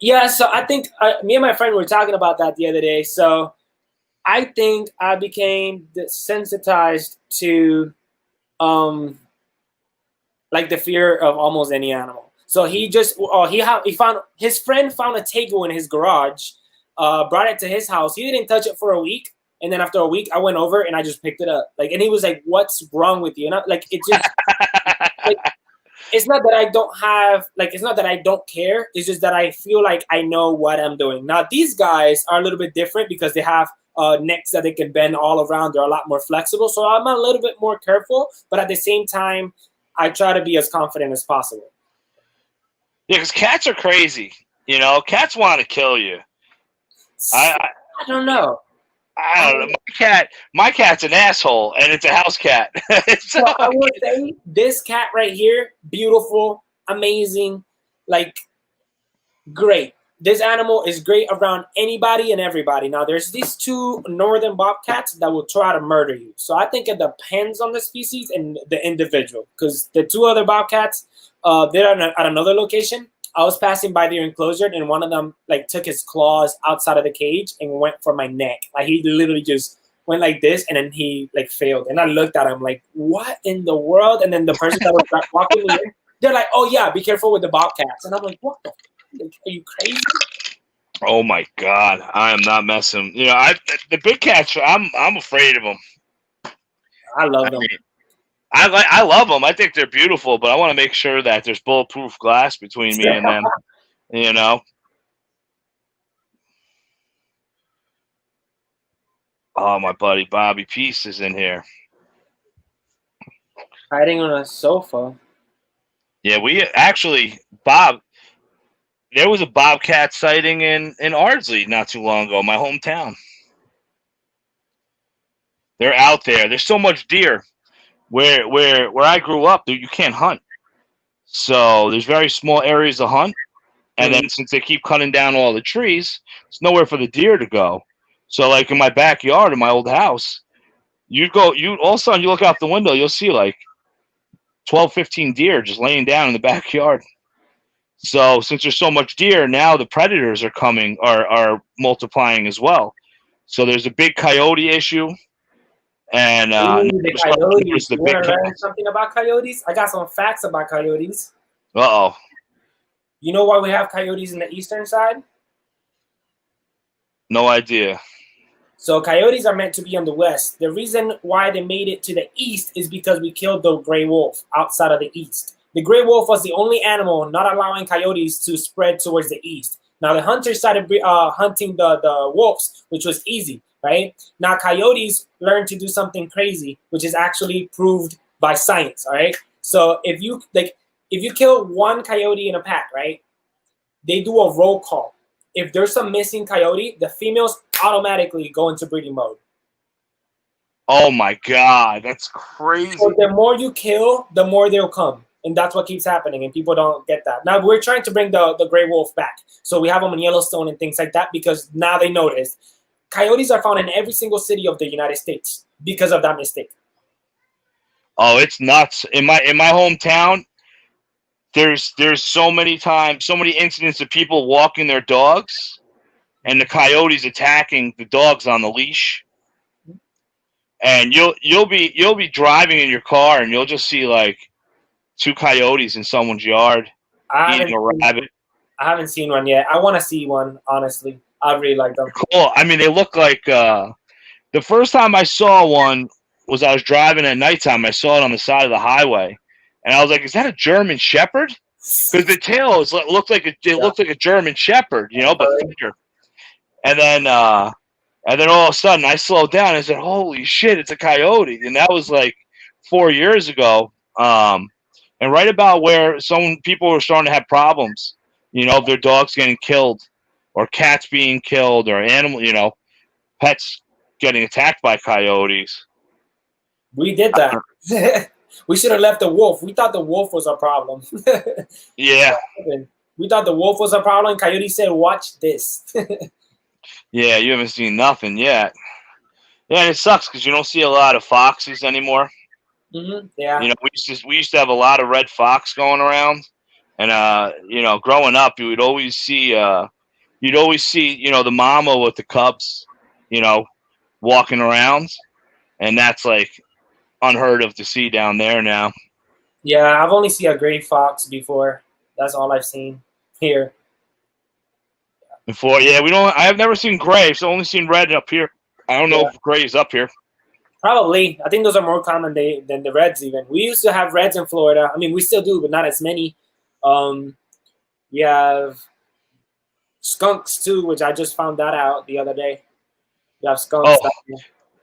Yeah, so I think me and my friend were talking about that the other day. So I think I became desensitized to like the fear of almost any animal. So he found his friend found a tegu in his garage, brought it to his house. He didn't touch it for a week, and then after a week, I went over and I just picked it up. Like, and he was like, "What's wrong with you?" And I, like, it just like, it's not that I don't have like, it's not that I don't care. It's just that I feel like I know what I'm doing. Now these guys are a little bit different because they have necks that they can bend all around. They're a lot more flexible, so I'm a little bit more careful. But at the same time, I try to be as confident as possible. Yeah, because cats are crazy. You know, cats want to kill you. I don't know. I don't know. My cat's an asshole, and it's a house cat. So I would say this cat right here, beautiful, amazing, like great. This animal is great around anybody and everybody. Now, there's these two northern bobcats that will try to murder you. So I think it depends on the species and the individual. Because the two other bobcats, they're at another location. I was passing by their enclosure, and one of them like took his claws outside of the cage and went for my neck. Like, he literally just went like this, and then he like failed. And I looked at him like, what in the world? And then the person that was walking me in, they're like, oh yeah, be careful with the bobcats. And I'm like, what the? Like, are you crazy? Oh my god, I am not messing. You know, the big cats. I'm afraid of them. I love them. I love them. I think they're beautiful, but I want to make sure that there's bulletproof glass between me and them. You know. Oh, my buddy Bobby Peace is in here. Hiding on a sofa. Yeah, we actually Bob. There was a bobcat sighting in Ardsley not too long ago, my hometown. They're out there. There's so much deer. Where I grew up, you can't hunt. So there's very small areas to hunt. And then since they keep cutting down all the trees, there's nowhere for the deer to go. So like in my backyard in my old house, all of a sudden you look out the window, you'll see like 12, 15 deer just laying down in the backyard. So since there's so much deer, now the predators are multiplying as well. So there's a big coyote issue. And the coyotes. You want to learn something about coyotes? I got some facts about coyotes. Uh-oh. You know why we have coyotes in the eastern side? No idea. So coyotes are meant to be on the west. The reason why they made it to the east is because we killed the gray wolf outside of the east. The gray wolf was the only animal not allowing coyotes to spread towards the east. Now the hunters started hunting the wolves, which was easy, right? Now coyotes learned to do something crazy, which is actually proved by science, all right? So if you kill one coyote in a pack, right, they do a roll call. If there's a missing coyote, the females automatically go into breeding mode. Oh my god, that's crazy. So the more you kill, the more they'll come. And that's what keeps happening, and people don't get that. Now, we're trying to bring the gray wolf back. So we have them in Yellowstone and things like that because now they notice. Coyotes are found in every single city of the United States because of that mistake. Oh, it's nuts. In my hometown, there's so many incidents of people walking their dogs and the coyotes attacking the dogs on the leash. And you'll be driving in your car and you'll just see like 2 coyotes in someone's yard eating a rabbit. I haven't seen one yet. I want to see one, honestly. I really like them. Cool. I mean, they look like the first time I saw one was I was driving at nighttime. I saw it on the side of the highway, and I was like, "Is that a German Shepherd?" Because the tail looked like a German Shepherd, you know, but thicker. And then all of a sudden, I slowed down. And I said, "Holy shit, it's a coyote!" And that was like 4 years ago. And right about where some people were starting to have problems, you know, their dogs getting killed, or cats being killed, or pets getting attacked by coyotes. We did that. We should have left the wolf. We thought the wolf was a problem. Yeah. We thought the wolf was a problem. Coyote said, "Watch this." Yeah, you haven't seen nothing yet. Yeah, and it sucks because you don't see a lot of foxes anymore. Yeah. You know, we used to have a lot of red fox going around, and you know, growing up, you'd always see you know, the mama with the cubs, you know, walking around, and that's like unheard of to see down there now. Yeah, I've only seen a gray fox before. That's all I've seen here. Before, yeah, we don't. I have never seen gray. I've only seen red up here. I don't know if gray is up here. Probably. I think those are more common than the reds even. We used to have reds in Florida. I mean, we still do, but not as many. We have skunks too, which I just found that out the other day. We have skunks. Oh,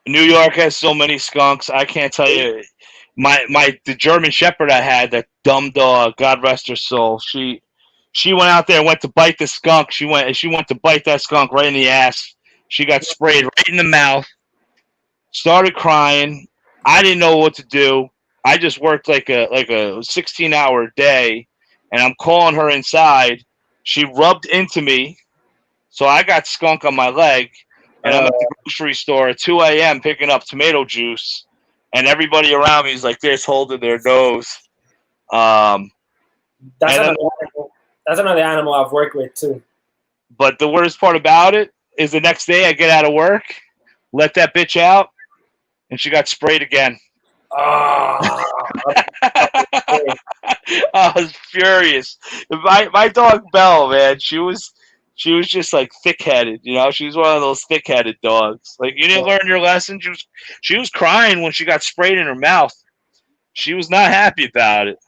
New York has so many skunks. I can't tell you. The German Shepherd I had, that dumb dog, God rest her soul. She went out there and went to bite the skunk. She went to bite that skunk right in the ass. She got sprayed right in the mouth. Started crying. I didn't know what to do. I just worked like a 16-hour day, and I'm calling her inside. She rubbed into me, so I got skunk on my leg, and I'm at the grocery store at 2 a.m. picking up tomato juice, and everybody around me is like this, holding their nose. That's another animal I've worked with too. But the worst part about it is the next day I get out of work, let that bitch out, and she got sprayed again. Oh, I was furious. My dog Belle, man, she was just like thick-headed, you know. She was one of those thick-headed dogs. Like, you didn't learn your lesson. She was crying when she got sprayed in her mouth. She was not happy about it.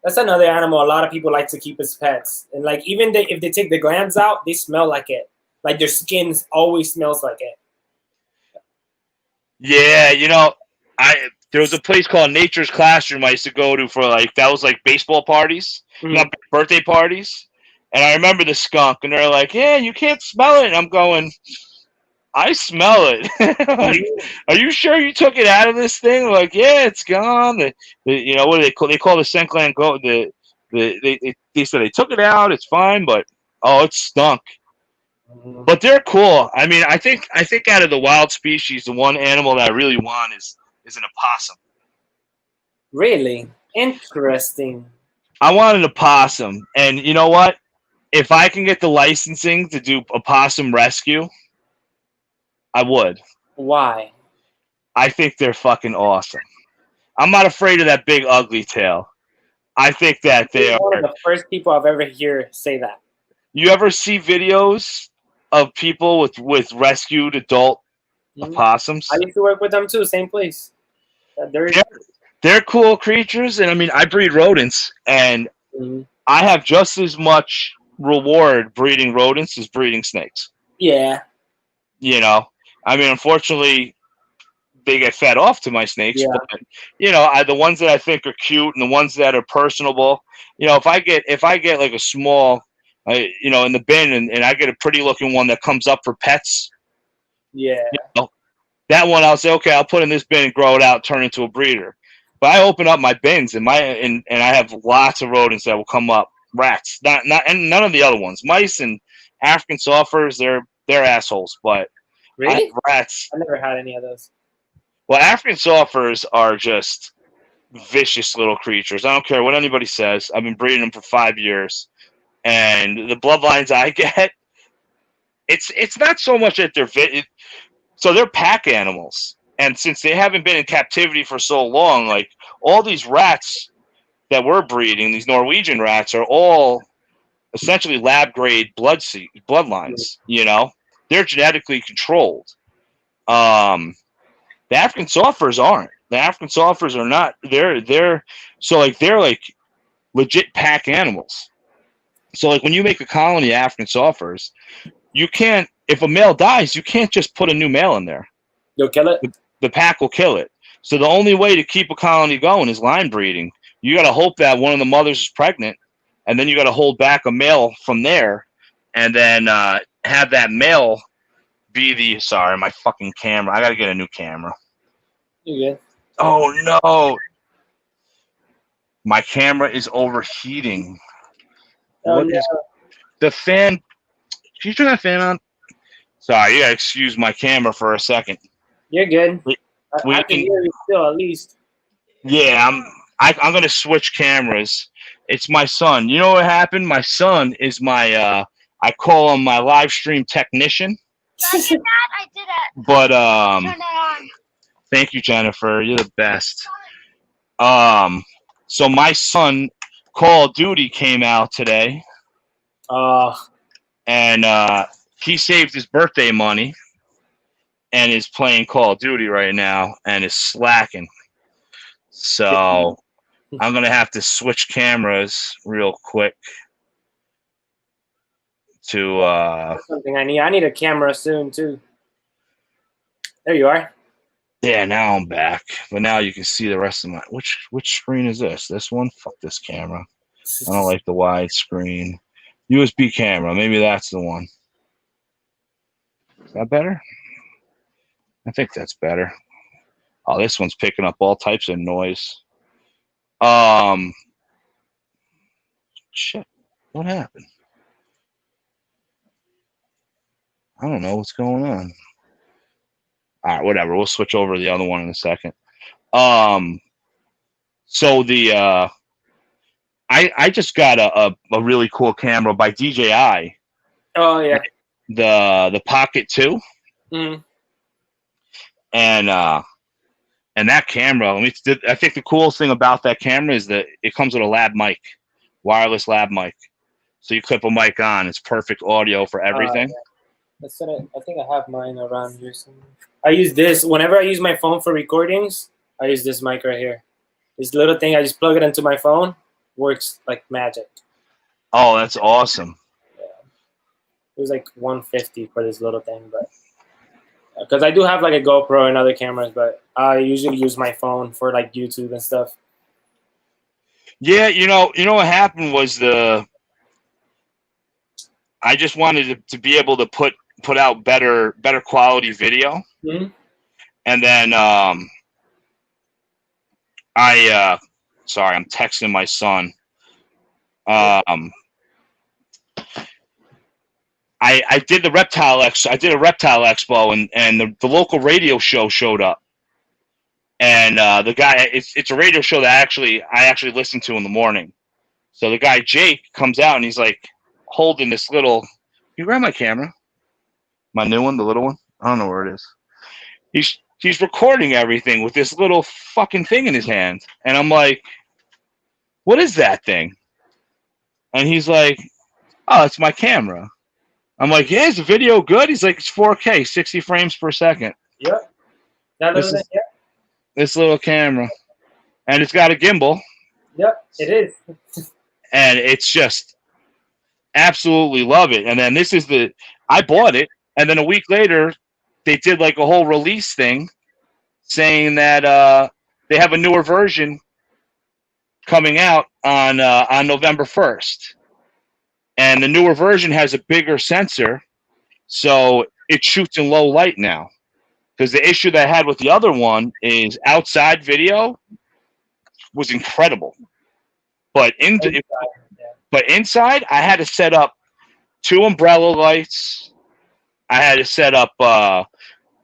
That's another animal a lot of people like to keep as pets, and like even if they take the glands out, they smell like it. Like their skin always smells like it. Yeah, you know, there was a place called Nature's Classroom I used to go to for that was like baseball parties, not birthday parties. And I remember the skunk, and they're like, "Yeah, you can't smell it." And I'm going, "I smell it." Like, are you sure you took it out of this thing? They're like, "Yeah, it's gone." You know, what do they call? They call the scent gland go. They said they took it out. It's fine, but it stunk. But they're cool. I mean, I think out of the wild species, the one animal that I really want is an opossum. Really interesting. I want an opossum, and you know what? If I can get the licensing to do opossum rescue, I would. Why? I think they're fucking awesome. I'm not afraid of that big ugly tail. I think that they are one of the first people I've ever heard say that. You ever see videos of people with rescued adult opossums? I used to work with them too, same place. They're cool creatures, and I mean, I breed rodents, and I have just as much reward breeding rodents as breeding snakes. Yeah. You know, I mean, unfortunately, they get fed off to my snakes. Yeah. But, you know, the ones that I think are cute and the ones that are personable. You know, if I get like a small, you know, in the bin, and I get a pretty looking one that comes up for pets. Yeah. You know, that one I'll say, okay, I'll put in this bin and grow it out, turn into a breeder. But I open up my bins and I have lots of rodents that will come up. Rats, and none of the other ones. Mice and African softers, they're assholes. But really, rats. I never had any of those. Well, African softers are just vicious little creatures. I don't care what anybody says. I've been breeding them for 5 years, and the bloodlines I get, it's not so much that they're pack animals, and since they haven't been in captivity for so long, like all these rats that we're breeding, these Norwegian rats, are all essentially lab grade bloodlines. You know, they're genetically controlled. The African softers aren't. The African softers are not. They're like legit pack animals. So like when you make a colony of African softers, you can't. If a male dies, you can't just put a new male in there. You'll kill it. The pack will kill it. So the only way to keep a colony going is line breeding. You got to hope that one of the mothers is pregnant, and then you got to hold back a male from there, and then have that male be the. Sorry, my fucking camera. I got to get a new camera. You good? Oh no, my camera is overheating. Oh What no, is the fan? Can you turn that fan on? Sorry, you gotta excuse my camera for a second. you're good. We, I we can can, hear you still at least. yeah, I'm gonna switch cameras. It's my son. You know what happened? My son is my I call him my live stream technician. Yeah, I did that. I did it. But Turn it on. thank you, Jennifer. You're the best. So my son, Call of Duty came out today, and he saved his birthday money and is playing Call of Duty right now and is slacking. So I'm gonna have to switch cameras real quick to that's something I need. I need a camera soon too. There you are. yeah, now I'm back. But now you can see the rest of my which screen is this? This one? Fuck this camera. I don't like the wide screen. USB camera, maybe that's the one. Is that better? I think that's better. Oh, this one's picking up all types of noise. Shit. What happened? I don't know what's going on. All right, whatever. We'll switch over to the other one in a second. So the I just got a really cool camera by DJI. Oh yeah. The Pocket 2. Mm. And that camera, I think the coolest thing about that camera is that it comes with a lab mic, wireless lab mic. So you clip a mic on, it's perfect audio for everything. Yeah. I think I have mine around here somewhere. I use this whenever I use my phone for recordings. I use this mic right here. This little thing, I just plug it into my phone. Works like magic. Oh, that's awesome. Yeah. It was like $150 for this little thing, but because I do have like a GoPro and other cameras, but I usually use my phone for like YouTube and stuff. Yeah, you know what happened was I just wanted to be able to put out better quality video. Mm-hmm. And then sorry, I'm texting my son. I did the reptile I did a reptile expo, and the local radio show showed up. And the guy, it's a radio show that I actually listen to in the morning. So the guy Jake comes out and he's like holding this little. You grab my camera, my new one, the little one. I don't know where it is. He's recording everything with this little fucking thing in his hand, and I'm like, "What is that thing?" And he's like, "Oh, it's my camera." I'm like, "Yeah, is the video good?" He's like, "It's 4K, 60 frames per second." Yep. This little camera, and it's got a gimbal. Yep, it is. And it's just absolutely love it. And then I bought it, and then a week later, they did like a whole release thing, saying that they have a newer version coming out on November 1st, and the newer version has a bigger sensor, so it shoots in low light now. Because the issue that I had with the other one is outside video was incredible, but inside I had to set up 2 umbrella lights. I had to set up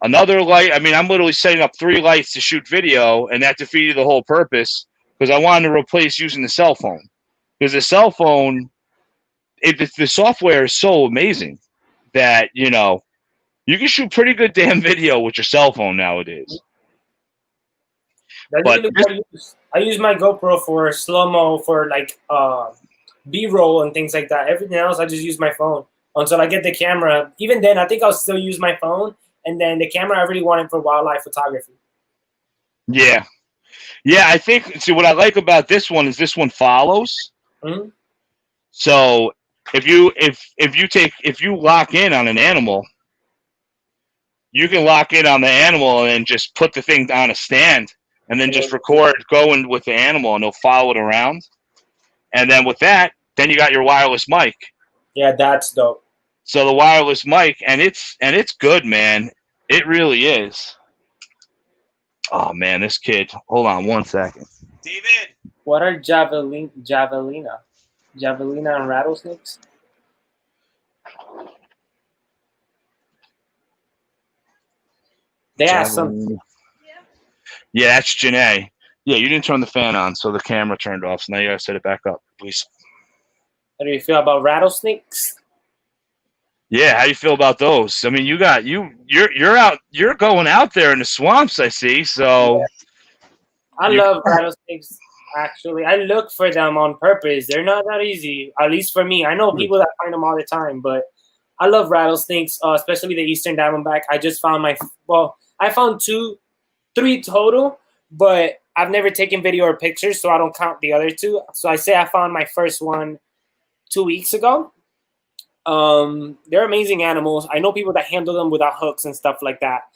another light. I mean, I'm literally setting up 3 lights to shoot video, and that defeated the whole purpose because I wanted to replace using the cell phone. Because the cell phone, the software is so amazing that you can shoot pretty good damn video with your cell phone nowadays. I use my GoPro for slow-mo, for like B-roll and things like that. Everything else, I just use my phone until I get the camera. Even then, I think I'll still use my phone. And then the camera, I really want it for wildlife photography. Yeah, I think. See, what I like about this one is this one follows. Mm-hmm. So if you lock in on an animal, you can lock in on the animal and then just put the thing on a stand and then just record going with the animal, and they'll follow it around. And then with that, then you got your wireless mic. Yeah, that's dope. So the wireless mic, and it's good, man. It really is. Oh man, this kid. Hold on 1 second. David. What are javelina and rattlesnakes? They asked some. Yeah, that's Janae. Yeah, you didn't turn the fan on, so the camera turned off. So now you gotta set it back up, please. How do you feel about rattlesnakes? Yeah, how do you feel about those? I mean, you're going out there in the swamps, I see. So Yeah. I love rattlesnakes. Actually, I look for them on purpose. They're not that easy, at least for me. I know people that find them all the time, but I love rattlesnakes, especially the eastern diamondback. I just found I found 3 total, but I've never taken video or pictures, so I don't count the other 2. So I say I found my first one 2 weeks ago. They're amazing animals. I know people that handle them without hooks and stuff like that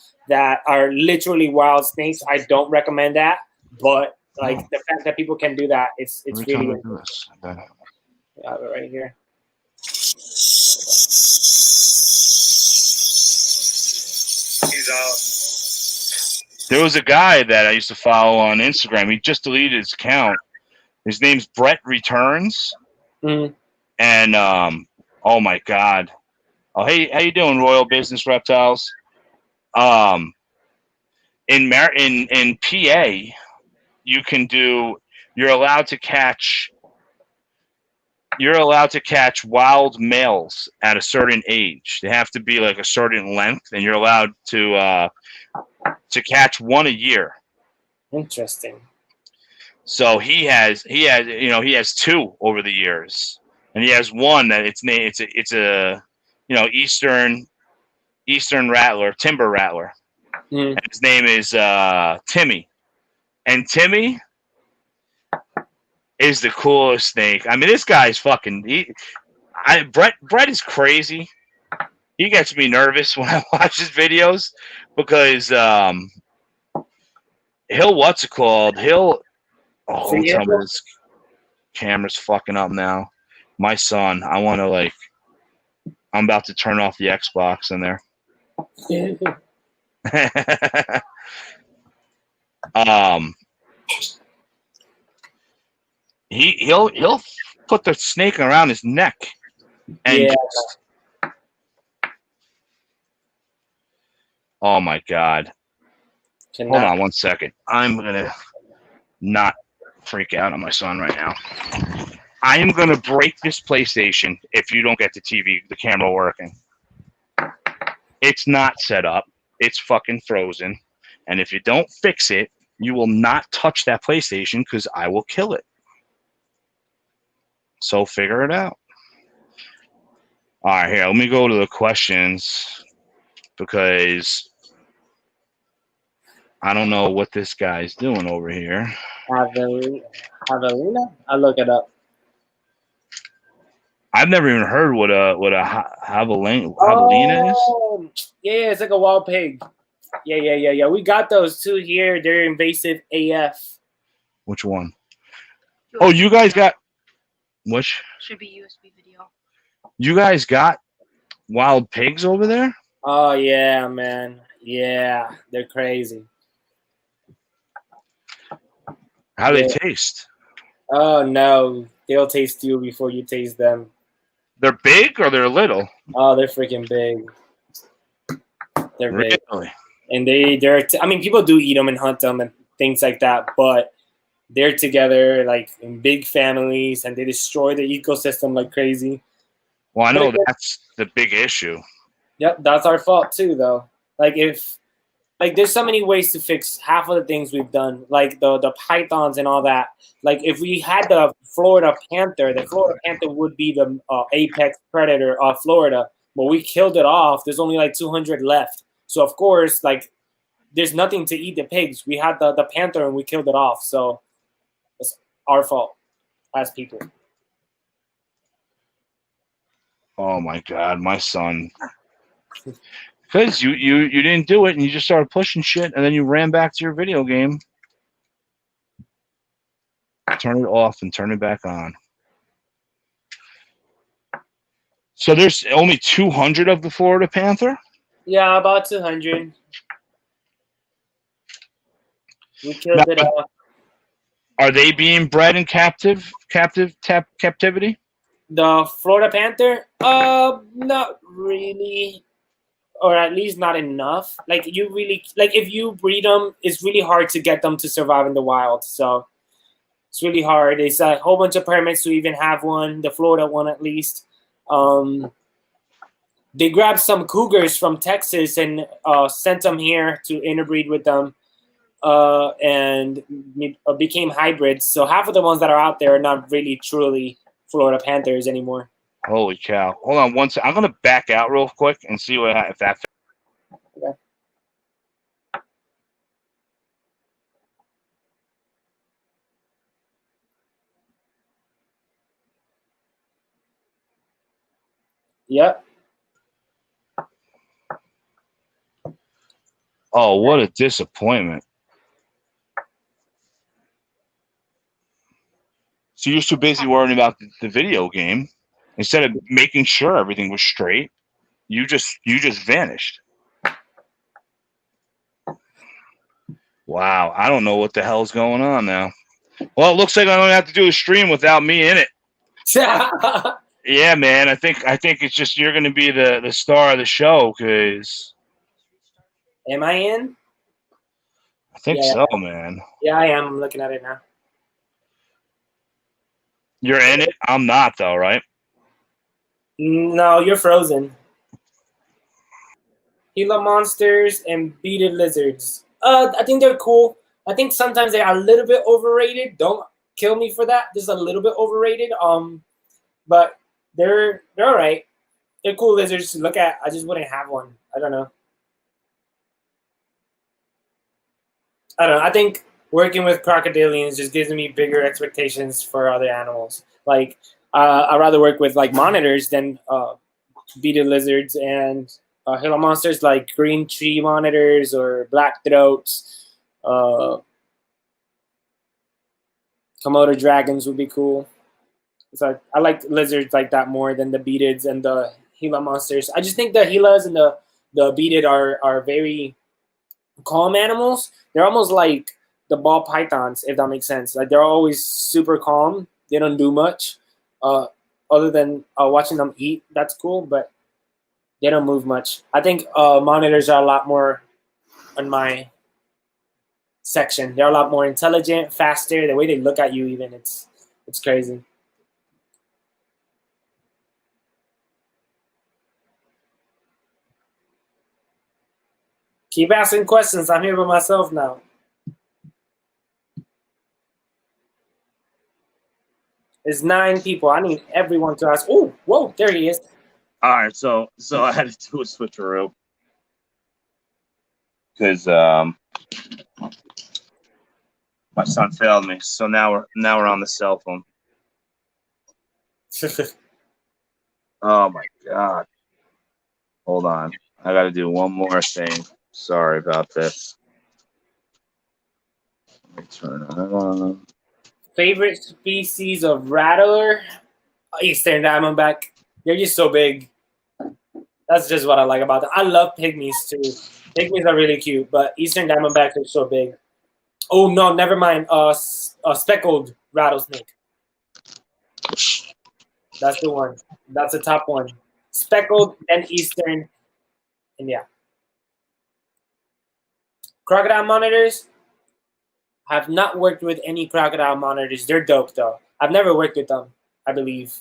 are literally wild snakes. I don't recommend that, but like the fact that people can do that, it's really interesting. I have it right here. He's out. There was a guy that I used to follow on Instagram. He just deleted his account. His name's Brett Returns. Mm-hmm. And oh my God. Oh, hey, how you doing, Royal Business Reptiles? In PA, you're allowed to catch wild males at a certain age. They have to be like a certain length, and you're allowed to catch one a year. Interesting. So he has 2 over the years, and he has one that it's a eastern rattler, timber rattler. Mm. And his name is Timmy, and Timmy is the coolest snake. I mean, this guy's fucking. Brett is crazy. He gets me nervous when I watch his videos because he'll tell me this camera's fucking up now. My son, I'm about to turn off the Xbox in there. He'll put the snake around his neck and oh my God. Hold on 1 second. I'm gonna not freak out on my son right now. I am gonna break this PlayStation if you don't get the camera working. It's not set up. It's fucking frozen. And if you don't fix it, you will not touch that PlayStation because I will kill it. So figure it out. All right, here, let me go to the questions because I don't know what this guy's doing over here. Javelina? I'll look it up. I've never even heard what a javelina is. Yeah, it's like a wild pig. Yeah. We got those 2 here. They're invasive AF. Which one? Oh, you guys got which? Should be USB video. You guys got wild pigs over there? Oh yeah, man. Yeah, they're crazy. How do they taste? Oh no, they'll taste you before you taste them. They're big or they're little? Oh, they're freaking big. They're big. Really? And I mean, people do eat them and hunt them and things like that, but they're together like in big families and they destroy the ecosystem like crazy. Well, I know that's the big issue. Yep, that's our fault too, though. There's so many ways to fix half of the things we've done, like the pythons and all that. Like if we had the Florida panther would be the apex predator of Florida, but we killed it off. There's only like 200 left. So of course, like there's nothing to eat the pigs. We had the panther and we killed it off. So it's our fault as people. Oh my God, my son. Because you didn't do it and you just started pushing shit and then you ran back to your video game. Turn it off and turn it back on. So there's only 200 of the Florida panther? Yeah, about 200. We killed it off. Are they being bred in captivity? The Florida Panther? Not really, or at least not enough. Like you really like if you breed them, it's really hard to get them to survive in the wild. So it's really hard. It's a whole bunch of permits to even have one. The Florida one, at least. They grabbed some cougars from Texas and sent them here to interbreed with them. And became hybrids. So half of the ones that are out there are not really truly Florida Panthers anymore. Holy cow! Hold on one second. I'm gonna back out real quick and see if that. Okay. Yep. Oh, what a disappointment! So you're so busy worrying about the video game instead of making sure everything was straight. You just vanished. Wow, I don't know what the hell's going on now. Well, it looks like I don't have to do a stream without me in it. Yeah, man. I think it's just you're going to be the star of the show because. Am I in? I think so, man. Yeah, I am. I'm looking at it now. You're in it? I'm not, though, right? No, you're frozen. Gila monsters and beaded lizards. I think they're cool. I think sometimes they are a little bit overrated. Don't kill me for that. Just a little bit overrated. But they're all right. They're cool lizards to look at. I just wouldn't have one. I don't know. I think working with crocodilians just gives me bigger expectations for other animals. Like I'd rather work with like monitors than beaded lizards and Gila monsters like green tree monitors or black throats. Komodo dragons would be cool. So I like lizards like that more than the beadeds and the Gila monsters. I just think the Gilas and the beaded are very calm animals. They're almost like the ball pythons, if that makes sense. Like they're always super calm. They don't do much other than watching them eat. That's cool, but they don't move much. I think monitors are a lot more on my section. They're a lot more intelligent, faster. The way they look at you, even it's crazy. Keep asking questions. I'm here by myself now. There's 9 people. I need everyone to ask. Oh, whoa, there he is. All right, so I had to do a switcheroo because my son failed me. So now we're on the cell phone. Oh my god! Hold on, I got to do one more thing. Sorry about this. Let me turn it on. Favorite species of rattler? Eastern Diamondback. They're just so big. That's just what I like about them. I love pygmies too. Pygmies are really cute, but Eastern Diamondbacks are so big. Oh no, never mind. Speckled rattlesnake. That's the one. That's the top one. Speckled and Eastern, and yeah. Crocodile monitors. I've not worked with any crocodile monitors. They're dope though. I've never worked with them, I believe.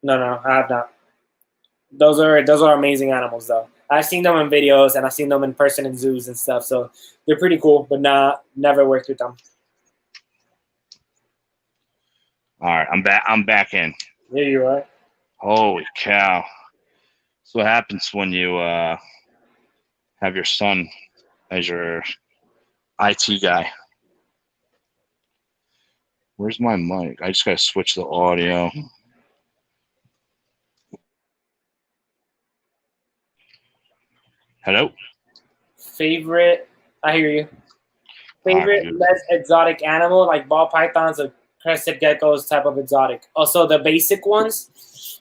No, I have not. Those are amazing animals though. I've seen them in videos and I've seen them in person in zoos and stuff. So they're pretty cool, but never worked with them. All right, I'm back in. There you are. Holy cow! That's what happens when you have your son as your IT guy. Where's my mic? I just gotta switch the audio. Hello? Favorite? I hear you. Favorite less exotic animal, like ball pythons or crested geckos type of exotic. Also the basic ones.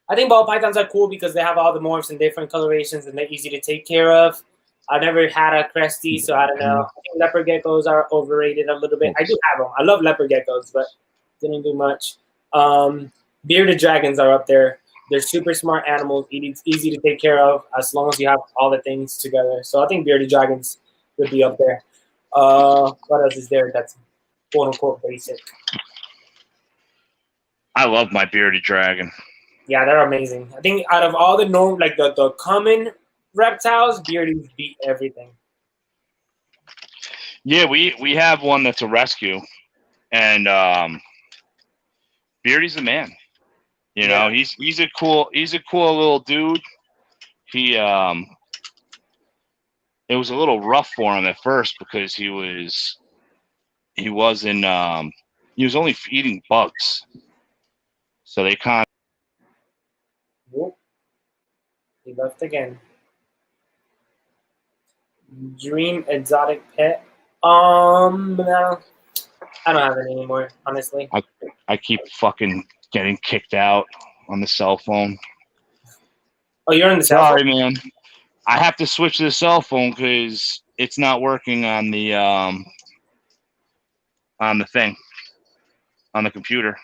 I think ball pythons are cool because they have all the morphs in different colorations and they're easy to take care of. I've never had a cresty, so I don't know. I think leopard geckos are overrated a little bit. I do have them. I love leopard geckos, but didn't do much. Bearded dragons are up there. They're super smart animals, easy to take care of as long as you have all the things together. So I think bearded dragons would be up there. What else is there that's quote unquote basic? I love my bearded dragon. Yeah, they're amazing. I think out of all the norm, like the common reptiles, beardies beat everything. Yeah, we have one that's a rescue, and Beardy's the man. You know, he's a cool little dude. He it was a little rough for him at first because he was only eating bugs, so they kind. Whoop. He left again. Dream exotic pet. No, I don't have it anymore, honestly. I keep fucking getting kicked out on the cell phone. Oh, you're on the cell phone? Sorry, man. I have to switch to the cell phone because it's not working on the thing, on the computer.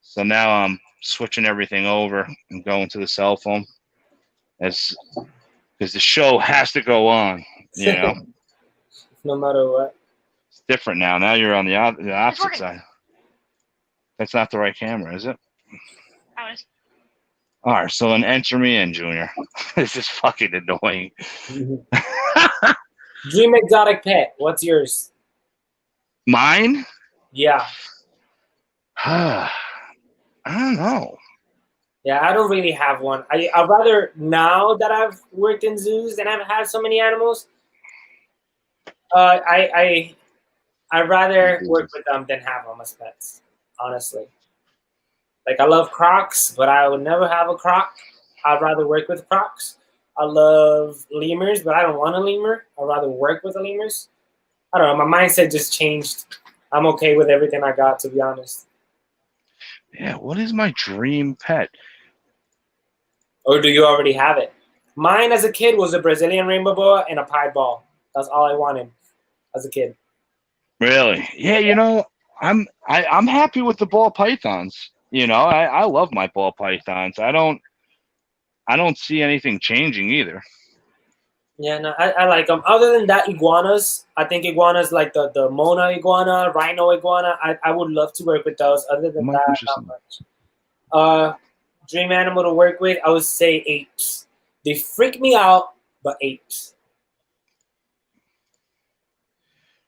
So now I'm switching everything over and going to the cell phone, because the show has to go on. You know, No matter what. it's different now. Now you're on the opposite side. That's not the right camera, is it? All right, so then enter me in, Junior. This is fucking annoying. Dream exotic pet. What's yours? Mine? Yeah. I don't know. Yeah, I don't really have one. I'd rather, now that I've worked in zoos and I've had so many animals, I'd rather work with them than have them as pets, honestly. Like, I love crocs, but I would never have a croc. I'd rather work with crocs. I love lemurs, but I don't want a lemur. I'd rather work with the lemurs. I don't know. My mindset just changed. I'm okay with everything I got, to be honest. Yeah, what is my dream pet? Or do you already have it? Mine as a kid was a Brazilian rainbow boa and a pied ball. That's all I wanted as a kid. Really? Yeah, you know, I'm happy with the ball pythons. You know, I love my ball pythons. I don't see anything changing either. Yeah, no, I like them. Other than that, iguanas. I think iguanas like the Mona iguana, rhino iguana. I would love to work with those. Other than that, not much. Dream animal to work with, I would say apes. They freak me out, but apes.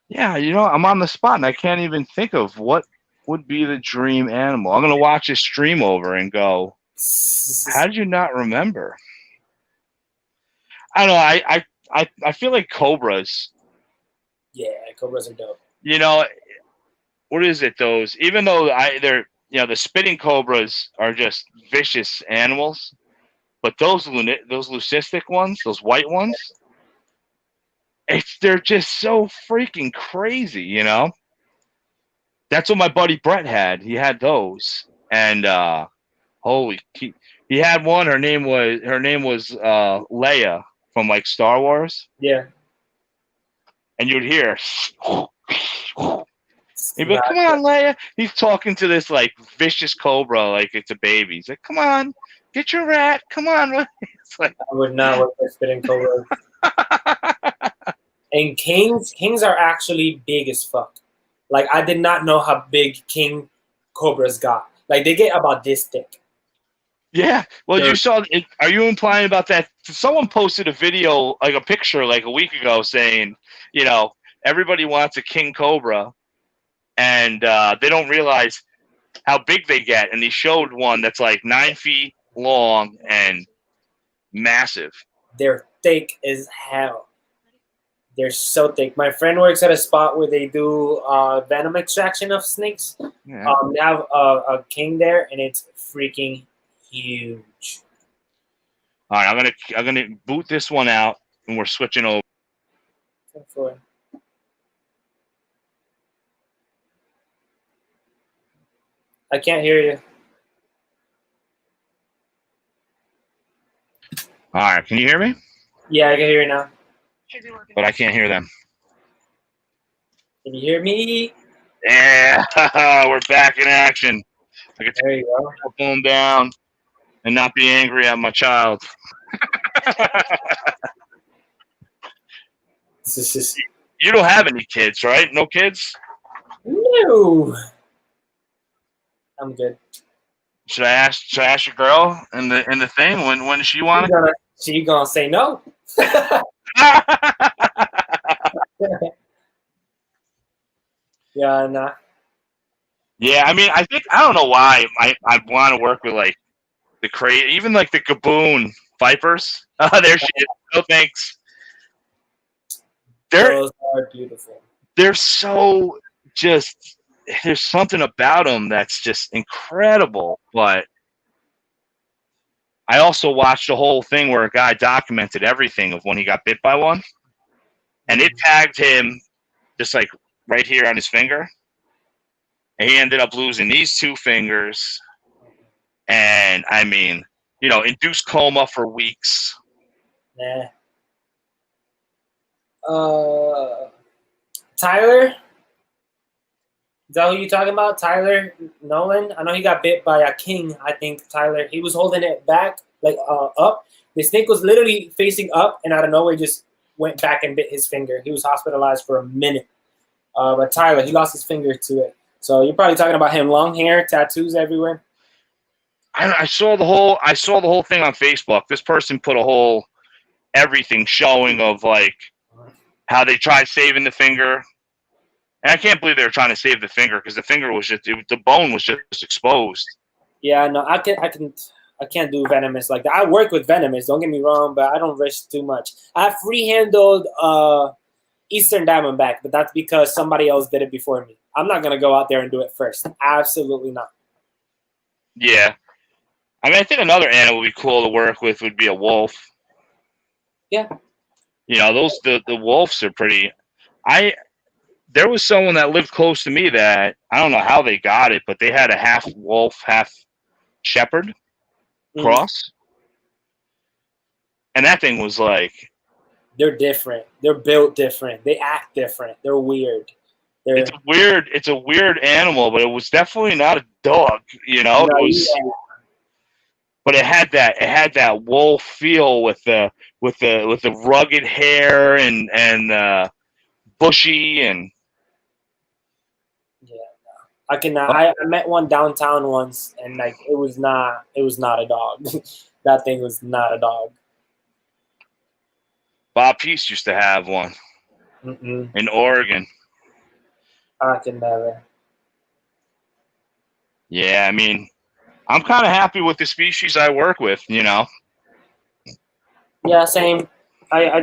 Yeah, you know, I'm on the spot and I can't even think of what would be the dream animal. I'm gonna watch this stream over and go, how did you not remember? I don't know. I feel like cobras. Yeah, cobras are dope. You know, what is it? Those, even though they're, you know, the spitting cobras are just vicious animals, but those leucistic ones, those white ones, they're just so freaking crazy. You know, that's what my buddy Brett had. He had those, and he had one. Her name was Leia from like Star Wars. Yeah. And you'd hear, he'd be like, come on, Leia. He's talking to this like vicious cobra like it's a baby. He's like, come on, get your rat. Come on. It's like, I would not work with spitting cobras. And kings are actually big as fuck. Like, I did not know how big king cobras got. Like, they get about this thick. Yeah. Well, you saw it. Are you implying about that? Someone posted a video, like a picture, like a week ago, saying, you know, everybody wants a king cobra, and they don't realize how big they get. And he showed one that's like 9 feet long and massive. They're thick as hell. They're so thick. My friend works at a spot where they do venom extraction of snakes. Yeah. They have a king there, and it's freaking huge. All right, I'm gonna boot this one out, and we're switching over. I can't hear you. All right, can you hear me? Yeah, I can hear you now. Should be working. But I can't hear them. Can you hear me? Yeah, we're back in action. I can There you go. take the phone down and not be angry at my child. You don't have any kids, right? No kids? No. I'm good. Should I ask your girl in the thing when does she want it? She gonna say no. Yeah, nah. Yeah, I mean, I don't know why I want to work with like the even like the Gaboon Vipers. There she is. No thanks. Those are beautiful. They're so just. There's something about them that's just incredible. But I also watched a whole thing where a guy documented everything of when he got bit by one, and it tagged him just like right here on his finger. And he ended up losing these 2 fingers, and I mean, induced coma for weeks. Nah. Tyler? Is that who you talking about? Tyler Nolan? I know he got bit by a king, I think, Tyler. He was holding it back, like up. The snake was literally facing up, and out of nowhere just went back and bit his finger. He was hospitalized for a minute. But Tyler, he lost his finger to it. So you're probably talking about him, long hair, tattoos everywhere. I saw the whole thing on Facebook. This person put a whole everything showing of like how they tried saving the finger, and I can't believe they were trying to save the finger because the finger was the bone was just exposed. Yeah, no, I can't do venomous like that. I work with venomous. Don't get me wrong, but I don't risk too much. I have free-handled Eastern Diamondback, but that's because somebody else did it before me. I'm not gonna go out there and do it first. Absolutely not. Yeah, I mean, I think another animal would be cool to work with would be a wolf. Yeah. Those the wolves are pretty. There was someone that lived close to me that I don't know how they got it, but they had a half wolf, half shepherd cross, and that thing was like. They're different. They're built different. They act different. They're weird. It's a weird animal, but it was definitely not a dog. No, but it had that wolf feel with the rugged hair and bushy and. Yeah, I cannot. I met one downtown once, and like it was not a dog. That thing was not a dog. Bob Peace used to have one in Oregon. I can never. Yeah, I mean, I'm kind of happy with the species I work with, Yeah, same. I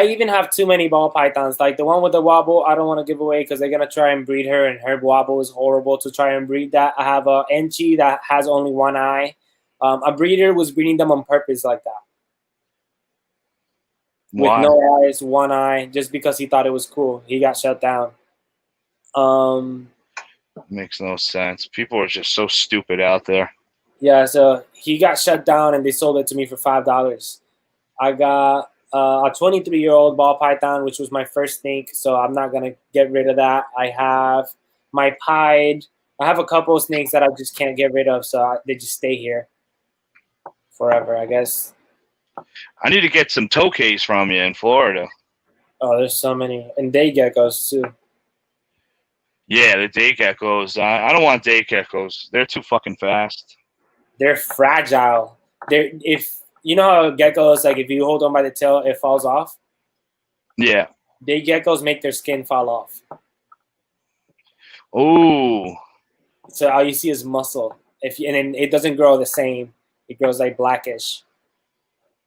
even have too many ball pythons. Like the one with the wobble, I don't want to give away because they're gonna try and breed her, and her wobble is horrible to try and breed that. I have a Enchi that has only one eye. A breeder was breeding them on purpose like that. With no eyes, one eye, just because he thought it was cool. He got shut down. Makes no sense. People are just so stupid out there. Yeah, so he got shut down, and they sold it to me for $5. I got a 23-year-old ball python, which was my first snake, so I'm not gonna get rid of that. I have my pied. I have a couple of snakes that I just can't get rid of, so they just stay here forever, I guess. I need to get some tokays from you in Florida. Oh, there's so many. And day geckos, too. Yeah, the day geckos. I don't want day geckos. They're too fucking fast. They're fragile. If you know how geckos, like if you hold on by the tail, it falls off? Yeah. Day geckos make their skin fall off. Ooh. So all you see is muscle. And then it doesn't grow the same. It grows like blackish.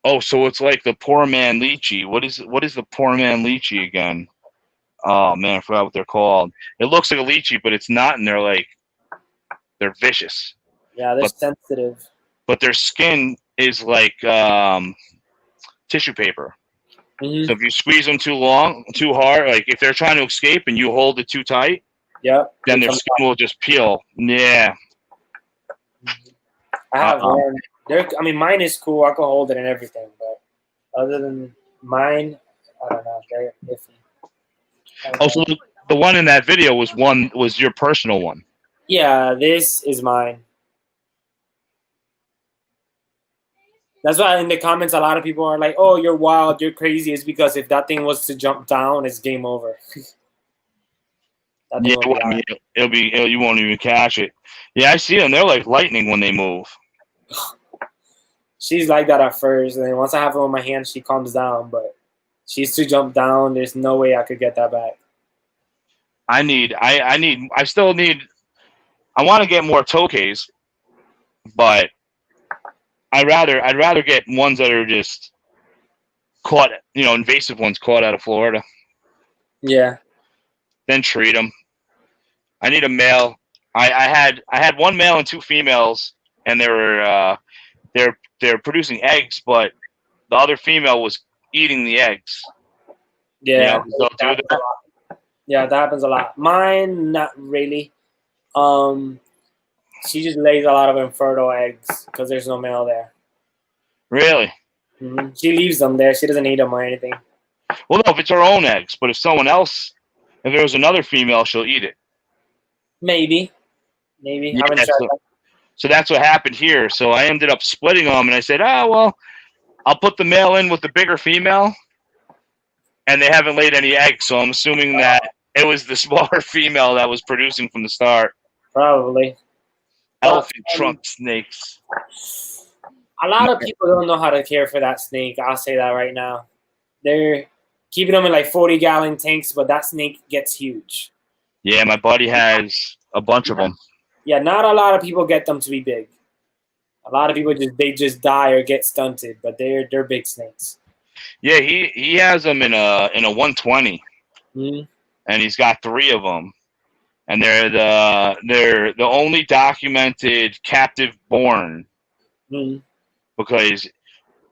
Oh, so it's like the poor man lychee. What is the poor man lychee again? Oh man, I forgot what they're called. It looks like a lychee, but it's not, and they're vicious. Yeah, they're sensitive. But their skin is like tissue paper. Mm-hmm. So if you squeeze them too hard, like if they're trying to escape and you hold it too tight, then their skin will just peel. Yeah. I have one. I mean, mine is cool. I can hold it and everything, but other than mine, I don't know. They're iffy. Also, the one in that video was your personal one. Yeah, this is mine. That's why in the comments, a lot of people are like, "Oh, you're wild, you're crazy." It's because if that thing was to jump down, it's game over. Yeah, well, I mean, you won't even catch it. Yeah, I see them. They're like lightning when they move. She's like that at first, and then once I have her on my hand, she calms down. But she's to jump down. There's no way I could get that back. I want to get more tokays, but I'd rather get ones that are just caught, invasive ones caught out of Florida. Yeah. Then treat them. I need a male. I had one male and two females, and they're producing eggs, but the other female was eating the eggs. Yeah. They'll do that. Yeah, that happens a lot. Mine, not really. She just lays a lot of infertile eggs because there's no male there. Really? Mm-hmm. She leaves them there. She doesn't eat them or anything. Well, no, if it's her own eggs, but if there was another female, she'll eat it. Maybe. Yeah, I haven't tried that. So that's what happened here. So I ended up splitting them, and I said, well, I'll put the male in with the bigger female, and they haven't laid any eggs, so I'm assuming that it was the smaller female that was producing from the start. Probably. Elephant trunk snakes. A lot of people don't know how to care for that snake. I'll say that right now. They're keeping them in like 40-gallon tanks, but that snake gets huge. Yeah, my buddy has a bunch of them. Yeah, not a lot of people get them to be big. A lot of people just die or get stunted, but they're big snakes. Yeah, he has them in a 120, Mm-hmm. and he's got 3 of them, and they're the only documented captive born, because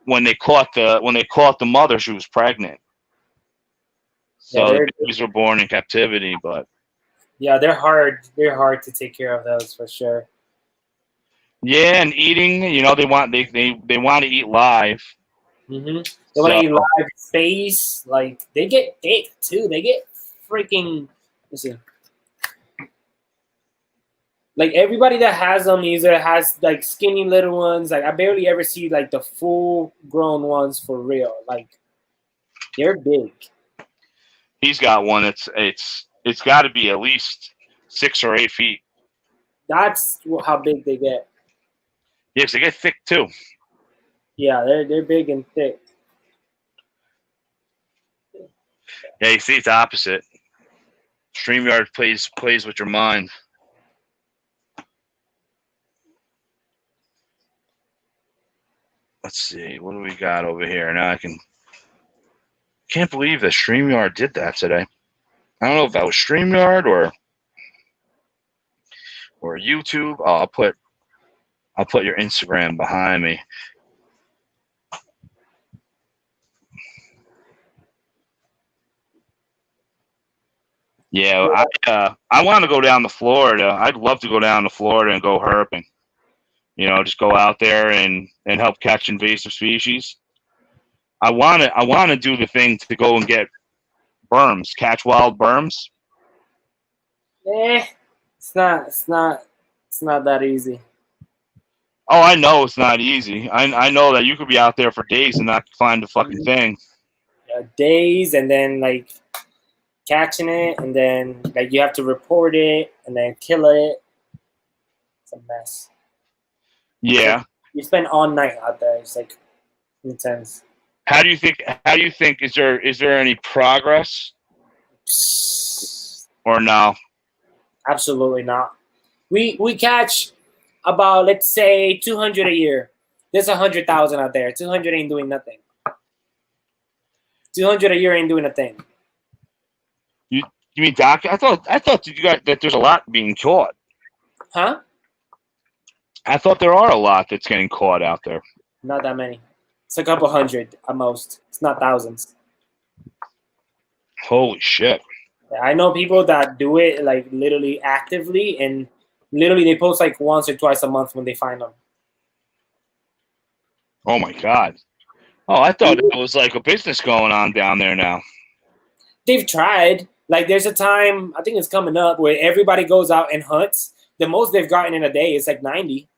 when they caught the mother, she was pregnant, so the babies were born in captivity. But yeah, they're hard. They're hard to take care of those for sure. Yeah, and eating, they want to eat live. Mm-hmm. They want to eat live space. Like they get thick too. They get freaking. Let's see. Like everybody that has them either has like skinny little ones. Like I barely ever see like the full grown ones for real. Like they're big. He's got one. It's got to be at least 6 or 8 feet. That's how big they get. Yeah, 'cause they get thick too. Yeah, they're big and thick. Yeah, you see, it's opposite. StreamYard plays with your mind. Let's see, what do we got over here? Now can't believe that StreamYard did that today. I don't know if that was StreamYard or YouTube. Oh, I'll put your Instagram behind me. Yeah, I want to go down to Florida. I'd love to go down to Florida and go herping. Just go out there and help catch invasive species. I want to do the thing to go and get berms, catch wild berms. It's not that easy. Oh, I know it's not easy. I know that you could be out there for days and not find the fucking thing. Yeah, days, and then like catching it, and then like you have to report it, and then kill it. It's a mess. Yeah. You spend all night out there. It's like intense. How do you think? Is there any progress or no? Absolutely not. We catch about, let's say, 200 a year. There's 100,000 out there. 200 ain't doing nothing. 200 a year ain't doing a thing. You mean, Doc? I thought that there's a lot being caught. Huh? I thought there are a lot that's getting caught out there. Not that many. It's a couple hundred at most. It's not thousands. Holy shit. I know people that do it like literally actively, and literally they post like once or twice a month when they find them. Oh my God. Oh, I thought it was like a business going on down there now. They've tried. Like, there's a time, I think it's coming up, where everybody goes out and hunts. The most they've gotten in a day is like 90.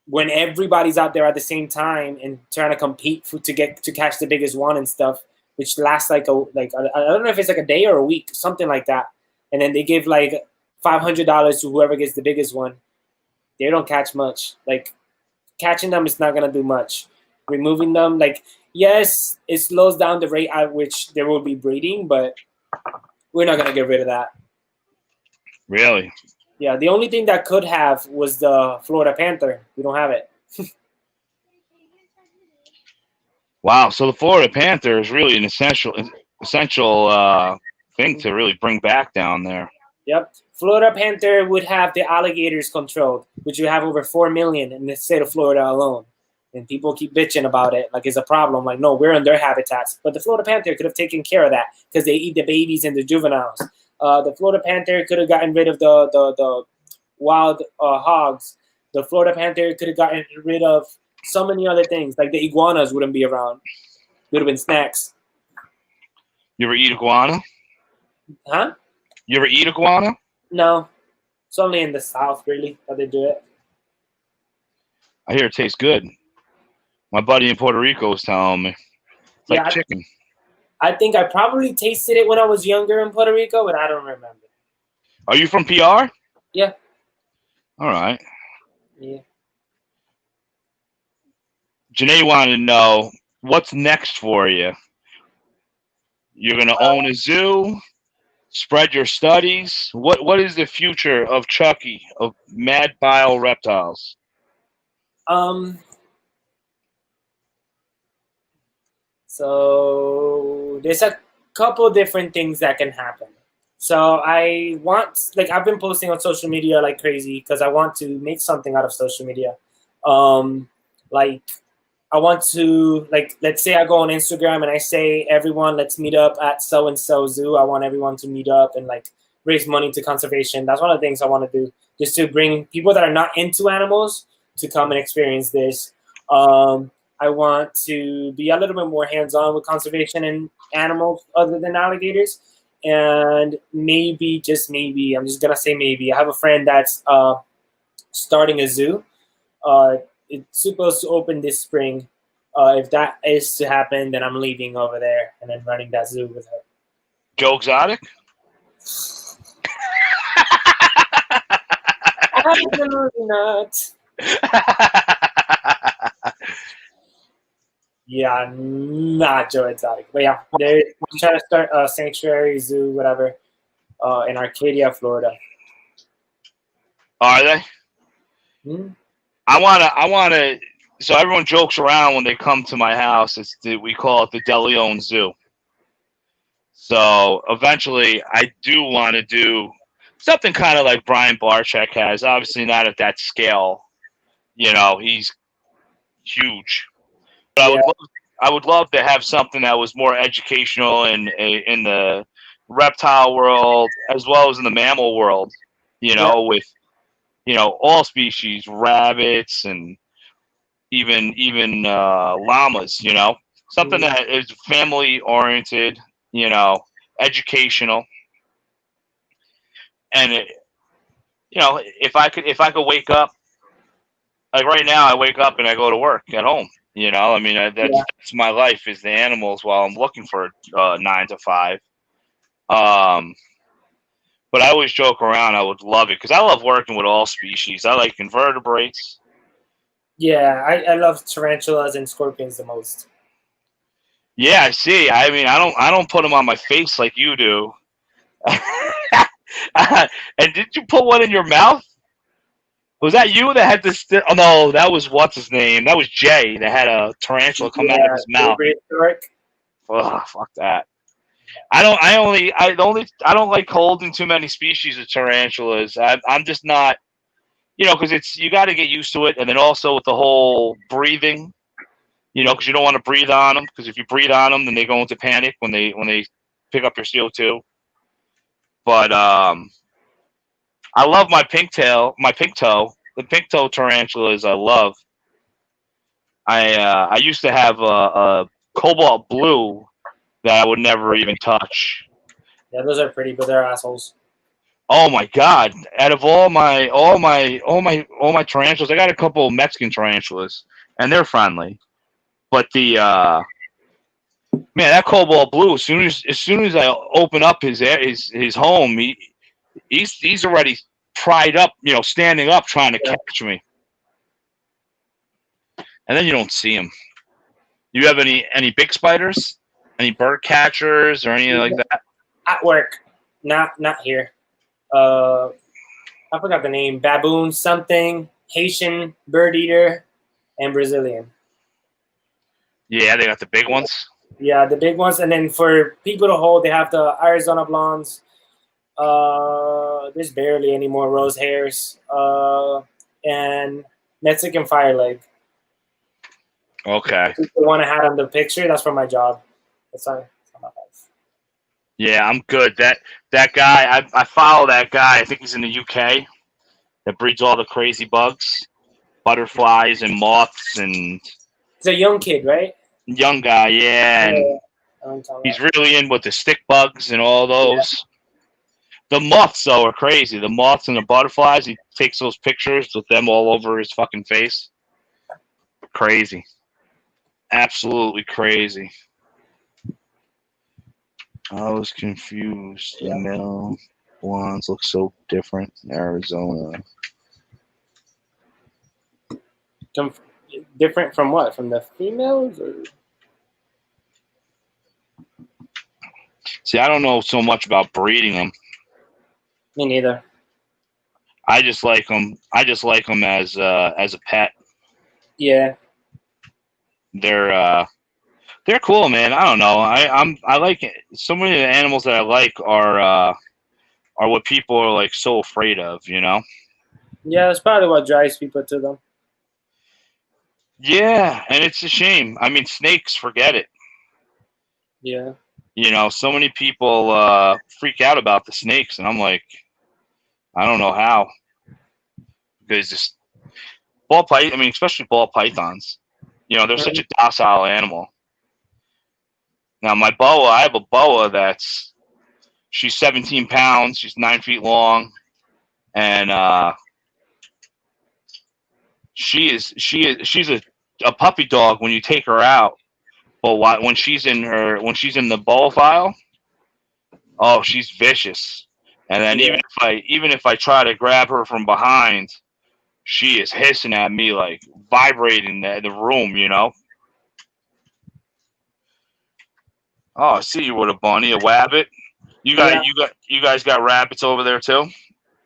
When everybody's out there at the same time and trying to compete to catch the biggest one and stuff, which lasts like I don't know if it's like a day or a week, something like that. And then they give like $500 to whoever gets the biggest one. They don't catch much. Like, catching them is not gonna do much. Removing them, like, yes, it slows down the rate at which there will be breeding, but we're not gonna get rid of that. Really? Yeah, the only thing that could have was the Florida Panther. We don't have it. Wow. So the Florida Panther is really an essential thing to really bring back down there. Yep. Florida Panther would have the alligators controlled, which we have over 4 million in the state of Florida alone. And people keep bitching about it like it's a problem. Like, no, we're in their habitats. But the Florida Panther could have taken care of that because they eat the babies and the juveniles. The Florida Panther could have gotten rid of the wild hogs. The Florida Panther could have gotten rid of so many other things. Like the iguanas wouldn't be around. Would have been snacks. You ever eat iguana? Huh? You ever eat iguana? No. It's only in the South, really, that they do it. I hear it tastes good. My buddy in Puerto Rico was telling me. It's like chicken. I think I probably tasted it when I was younger in Puerto Rico, but I don't remember. Are you from PR? Yeah. All right. Yeah. Janae wanted to know what's next for you. You're going to own a zoo, spread your studies. What is the future of Chucky, of MadBioReptiles? So there's a couple different things that can happen. So I want, like, I've been posting on social media like crazy because I want to make something out of social media. Like, I want to, like, let's say I go on Instagram and I say, everyone, let's meet up at so-and-so zoo. I want everyone to meet up and, like, raise money to conservation. That's one of the things I want to do, just to bring people that are not into animals to come and experience this. I want to be a little bit more hands-on with conservation and animals other than alligators. And maybe, just maybe, I'm just going to say maybe, I have a friend that's starting a zoo. It's supposed to open this spring. If that is to happen, then I'm leaving over there and then running that zoo with her. Joe Exotic? Absolutely not. Yeah, not Joe Exotic. But yeah, they're trying to start a sanctuary zoo, whatever, in Arcadia, Florida. Are they? Hmm? I wanna. So everyone jokes around when they come to my house. We call it the DeLeon Zoo. So eventually, I do want to do something kind of like Brian Barczyk has. Obviously, not at that scale. You know, he's huge. But Yeah. I would love to have something that was more educational in the reptile world as well as in the mammal world. You know, with all species, rabbits and even llamas. You know, something that is family oriented. You know, educational, and if I could wake up like right now, I wake up and I go to work at home. You know, I mean, that's my life is the animals while I'm looking for 9 to 5. But I always joke around. I would love it because I love working with all species. I like invertebrates. Yeah, I love tarantulas and scorpions the most. Yeah, I see. I mean, I don't put them on my face like you do. And did you put one in your mouth? Was that you that had this? Oh no, that was what's his name? That was Jay that had a tarantula come out of his mouth. Oh, fuck that. I don't like holding too many species of tarantulas. I'm just not, because you got to get used to it, and then also with the whole breathing, because you don't want to breathe on them, because if you breathe on them, then they go into panic when they pick up your CO2. But I love my pink toe. The pink toe tarantulas I love. I used to have a cobalt blue that I would never even touch. Yeah, those are pretty, but they're assholes. Oh my god! Out of all my tarantulas, I got a couple of Mexican tarantulas, and they're friendly. But the man, that cobalt blue. As soon as I open up his home, he's already pried up, standing up, trying to catch me. And then you don't see him. You have any big spiders? Any bird catchers or anything like that? At work, not here. I forgot the name. Baboon something, Haitian bird eater, and Brazilian. Yeah, they got the big ones. Yeah, the big ones. And then for people to hold, they have the Arizona blondes. There's barely any more rose hairs. And Mexican fireleg. Okay. The one I had on the picture, that's for my job. That's not my life. Yeah, I'm good. That guy, I follow that guy. I think he's in the UK. That breeds all the crazy bugs, butterflies and moths, and It's a young kid, right? young guy. Yeah, and he's really in with the stick bugs and all those. Yeah. The moths though are crazy. The moths and the butterflies. He takes those pictures with them all over his fucking face. Crazy. Absolutely crazy. I was confused. The male ones look so different in Arizona. Different from what? From the females? Or? See, I don't know so much about breeding them. Me neither. I just like them. I just like them as a pet. Yeah. They're cool, man. I don't know. I like it. So many of the animals that I like are what people are like so afraid of, Yeah, that's probably what drives people to them. Yeah, and it's a shame. I mean, snakes, forget it. Yeah. So many people freak out about the snakes, and I'm like, I don't know how. Because just especially ball pythons. They're such a docile animal. Now, my boa, I have a boa she's 17 pounds, she's 9 feet long, and she's a puppy dog when you take her out, but when she's in the boa file, oh, she's vicious. And then even if I try to grab her from behind, she is hissing at me, like vibrating the room, Oh, I see you with a bunny, a wabbit. You guys got rabbits over there too?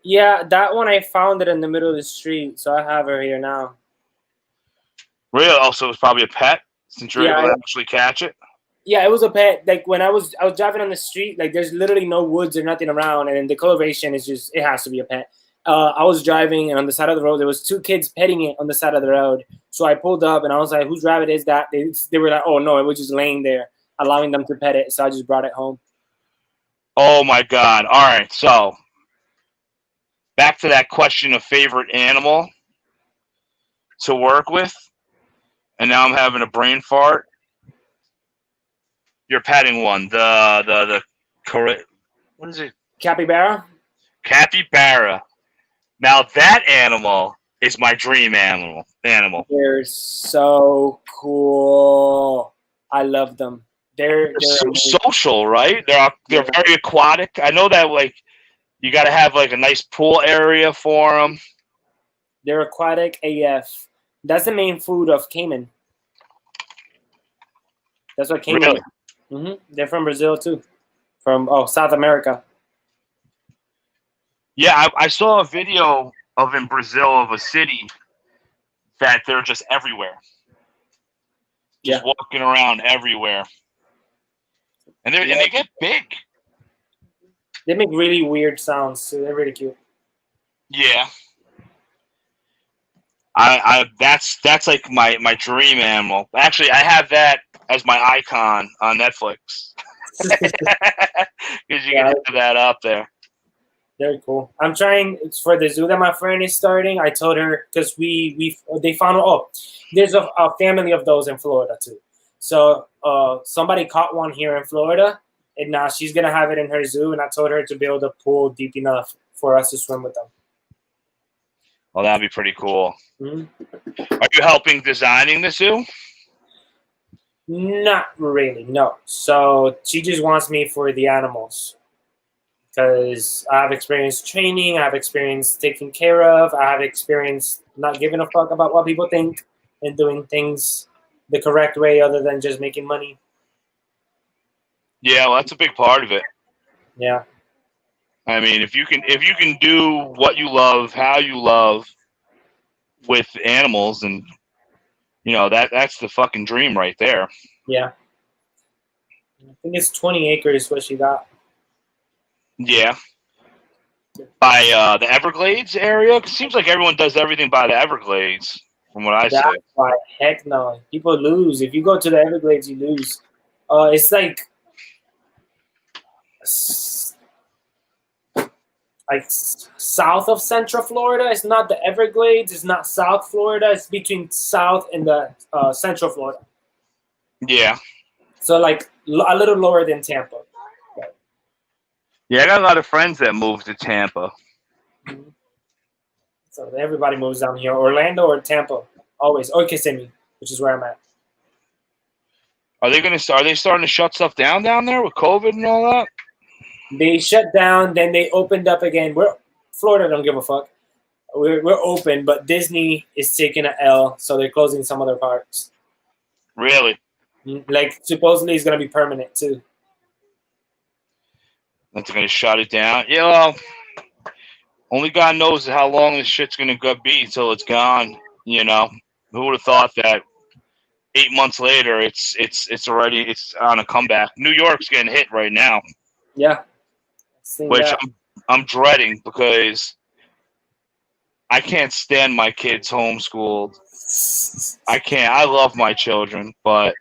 Yeah, that one I found it in the middle of the street, so I have her here now. Really? Also, it's probably a pet since you're able to actually catch it. Yeah, it was a pet. Like when I was driving on the street, like there's literally no woods or nothing around, and the coloration is just it has to be a pet. I was driving, and on the side of the road there was 2 kids petting it on the side of the road. So I pulled up, and I was like, "Whose rabbit is that?" They were like, "Oh no, it was just laying there, allowing them to pet it." So I just brought it home. Oh my god! All right, so back to that question of favorite animal to work with, and now I'm having a brain fart. You're petting one, what is it? Capybara. Capybara. Now that animal is my dream animal. They're so cool. I love them. They're so social, right? They're very aquatic. I know that like you got to have like a nice pool area for them. They're aquatic AF. That's the main food of Cayman. That's what Cayman. Really? They're from Brazil too, from South America. Yeah, I saw a video of in Brazil of a city that they're just everywhere, just walking around everywhere, and they get big. They make really weird sounds, so they're really cute. Yeah, that's like my dream animal. Actually, I have that as my icon on Netflix because you can have that up there. Very cool. I'm trying. It's for the zoo that my friend is starting. I told her because they found there's a family of those in Florida too. So somebody caught one here in Florida, and now she's gonna have it in her zoo. And I told her to build a pool deep enough for us to swim with them. Well, that'd be pretty cool. Mm-hmm. Are you helping designing the zoo? Not really, no. So she just wants me for the animals. Because I have experience training, I have experience taking care of, I have experience not giving a fuck about what people think and doing things the correct way other than just making money. Yeah, well, that's a big part of it. Yeah. I mean, if you can do what you love, how you love with animals, and that's the fucking dream right there. Yeah. I think it's 20 acres what she got. Yeah. By the Everglades area? 'Cause it seems like everyone does everything by the Everglades, from what I see. Why, heck no. People lose. If you go to the Everglades, you lose. It's like south of Central Florida. It's not the Everglades. It's not South Florida. It's between South and the Central Florida. Yeah. So like a little lower than Tampa. Yeah, I got a lot of friends that moved to Tampa. Mm-hmm. So everybody moves down here. Orlando or Tampa. Always. Or Kissimmee, which is where I'm at. Are they starting to shut stuff down there with COVID and all that? They shut down, then they opened up again. Florida don't give a fuck. We're open, but Disney is taking an L, so they're closing some other parks. Really? Like supposedly it's gonna be permanent too. That's gonna shut it down. Yeah, well, only God knows how long this shit's gonna be till it's gone. Who would have thought that 8 months later it's on a comeback? New York's getting hit right now. Yeah. Which I'm dreading because I can't stand my kids homeschooled. I can't. I love my children, but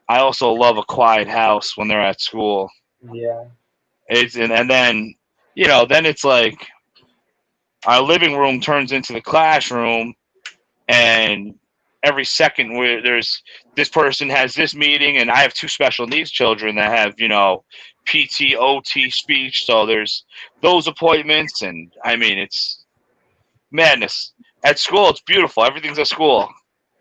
I also love a quiet house when they're at school. Yeah. And then then it's like our living room turns into the classroom, and every second where there's this person has this meeting, and I have 2 special needs children that have PT, OT, speech. So there's those appointments, and I mean it's madness. At school, it's beautiful. Everything's at school.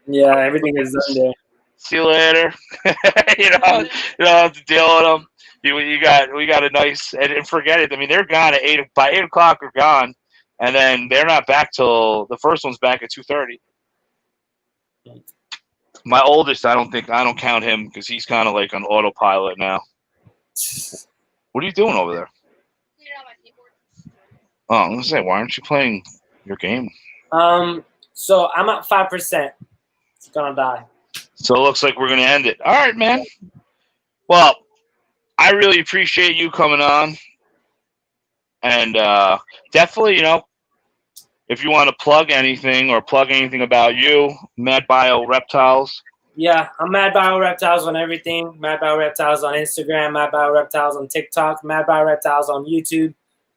Yeah, everything is done there. See you later. You don't have to deal with them. We got a nice, and forget it. I mean, they're gone at by 8 o'clock. They're gone, and then they're not back till the first one's back at 2:30. My oldest, I don't count him because he's kind of like on autopilot now. What are you doing over there? Oh, I'm gonna say, why aren't you playing your game? So I'm at 5%. It's gonna die. So it looks like we're gonna end it. All right, man. Well, I really appreciate you coming on, and definitely, if you want to plug anything about you, MadBioReptiles. Yeah, I'm MadBioReptiles on everything. MadBioReptiles on Instagram, MadBioReptiles on TikTok, MadBioReptiles on YouTube.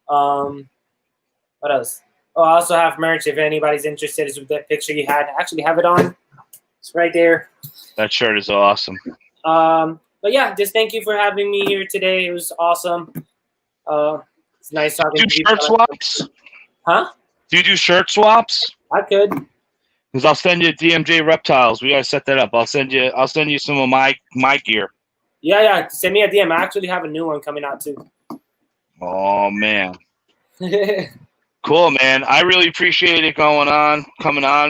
What else? Oh, I also have merch if anybody's interested. Is with that picture you had. I actually have it on. It's right there. That shirt is awesome. But yeah, just thank you for having me here today. It was awesome. It's nice talking to you. Do shirt swaps? Huh? Do you do shirt swaps? I could. Because I'll send you DMJ Reptiles. We gotta set that up. I'll send you some of my gear. Yeah. Send me a DM. I actually have a new one coming out too. Oh man. Cool, man. I really appreciate it coming on,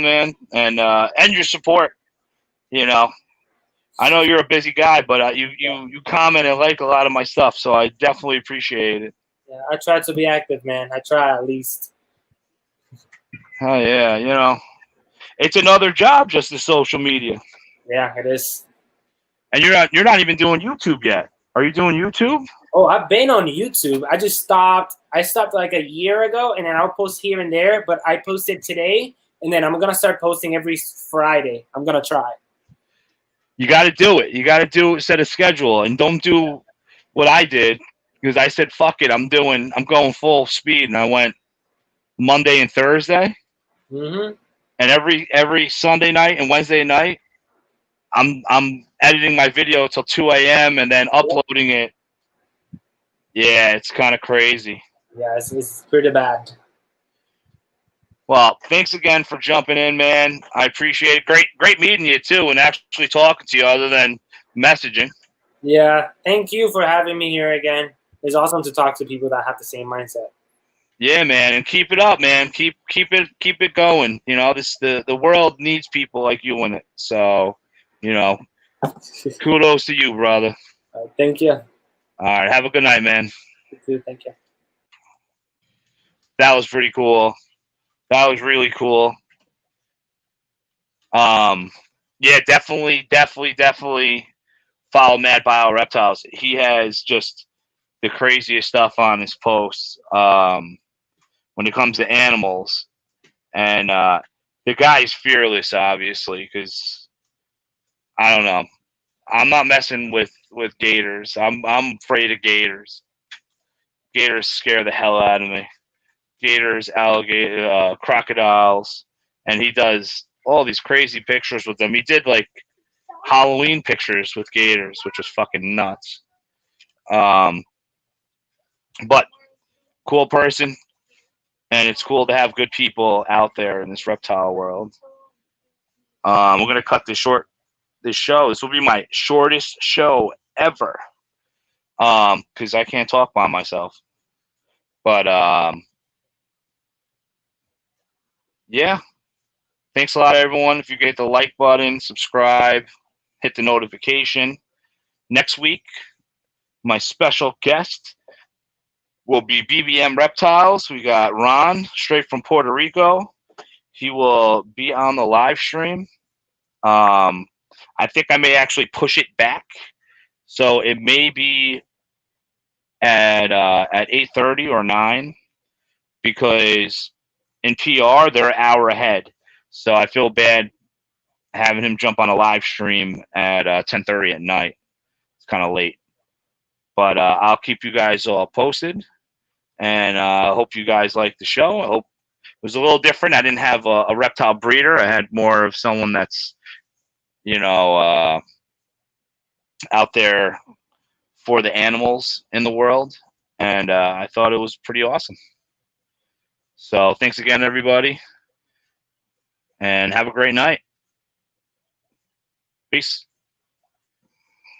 man, and your support. I know you're a busy guy, but you comment and like a lot of my stuff, so I definitely appreciate it. Yeah, I try to be active, man. I try at least. Oh yeah, it's another job, just the social media. Yeah, it is. And you're not even doing YouTube yet. Are you doing YouTube? Oh, I've been on YouTube. I just stopped. I stopped like a year ago, and then I'll post here and there. But I posted today, and then I'm gonna start posting every Friday. I'm gonna try. You got to do it. You got to set a schedule, and don't do what I did. because I said, fuck it, I'm going full speed. And I went Monday and Thursday. Mm-hmm. And every Sunday night and Wednesday night, I'm editing my video till 2 a.m. and then uploading it. Yeah, it's kind of crazy. Yeah, it's pretty bad. Well, thanks again for jumping in, man. I appreciate it. Great meeting you too, and actually talking to you other than messaging. Yeah, thank you for having me here again. It's awesome to talk to people that have the same mindset. Yeah, man, and keep it up, man. Keep it going. You know, the world needs people like you in it. So, you know, kudos to you, brother. Thank you. All right, have a good night, man. You too. Thank you. That was pretty cool. That was really cool. Yeah, definitely follow MadBioReptiles. He has just the craziest stuff on his posts when it comes to animals, and the guy's fearless, obviously, because I don't know. I'm not messing with gators. I'm afraid of gators. Gators scare the hell out of me. Gators, alligator, crocodiles, and he does all these crazy pictures with them. He did like Halloween pictures with gators, which was fucking nuts. But cool person, and it's cool to have good people out there in this reptile world. We're gonna cut this short. This show. This will be my shortest show ever. Because I can't talk by myself. But yeah. Thanks a lot, everyone. If you get the like button, subscribe, hit the notification. Next week, my special guest will be BBM Reptiles. We got Ron, straight from Puerto Rico. He will be on the live stream. I think I may actually push it back, so it may be at 8:30 or 9, because in PR they're an hour ahead. So I feel bad having him jump on a live stream at 10:30 at night. It's kind of late, but I'll keep you guys all posted, and I hope you guys like the show. I hope it was a little different. I didn't have a reptile breeder. I had more of someone that's, you know, out there for the animals in the world, and I thought it was pretty awesome. So thanks again, everybody, and have a great night. Peace.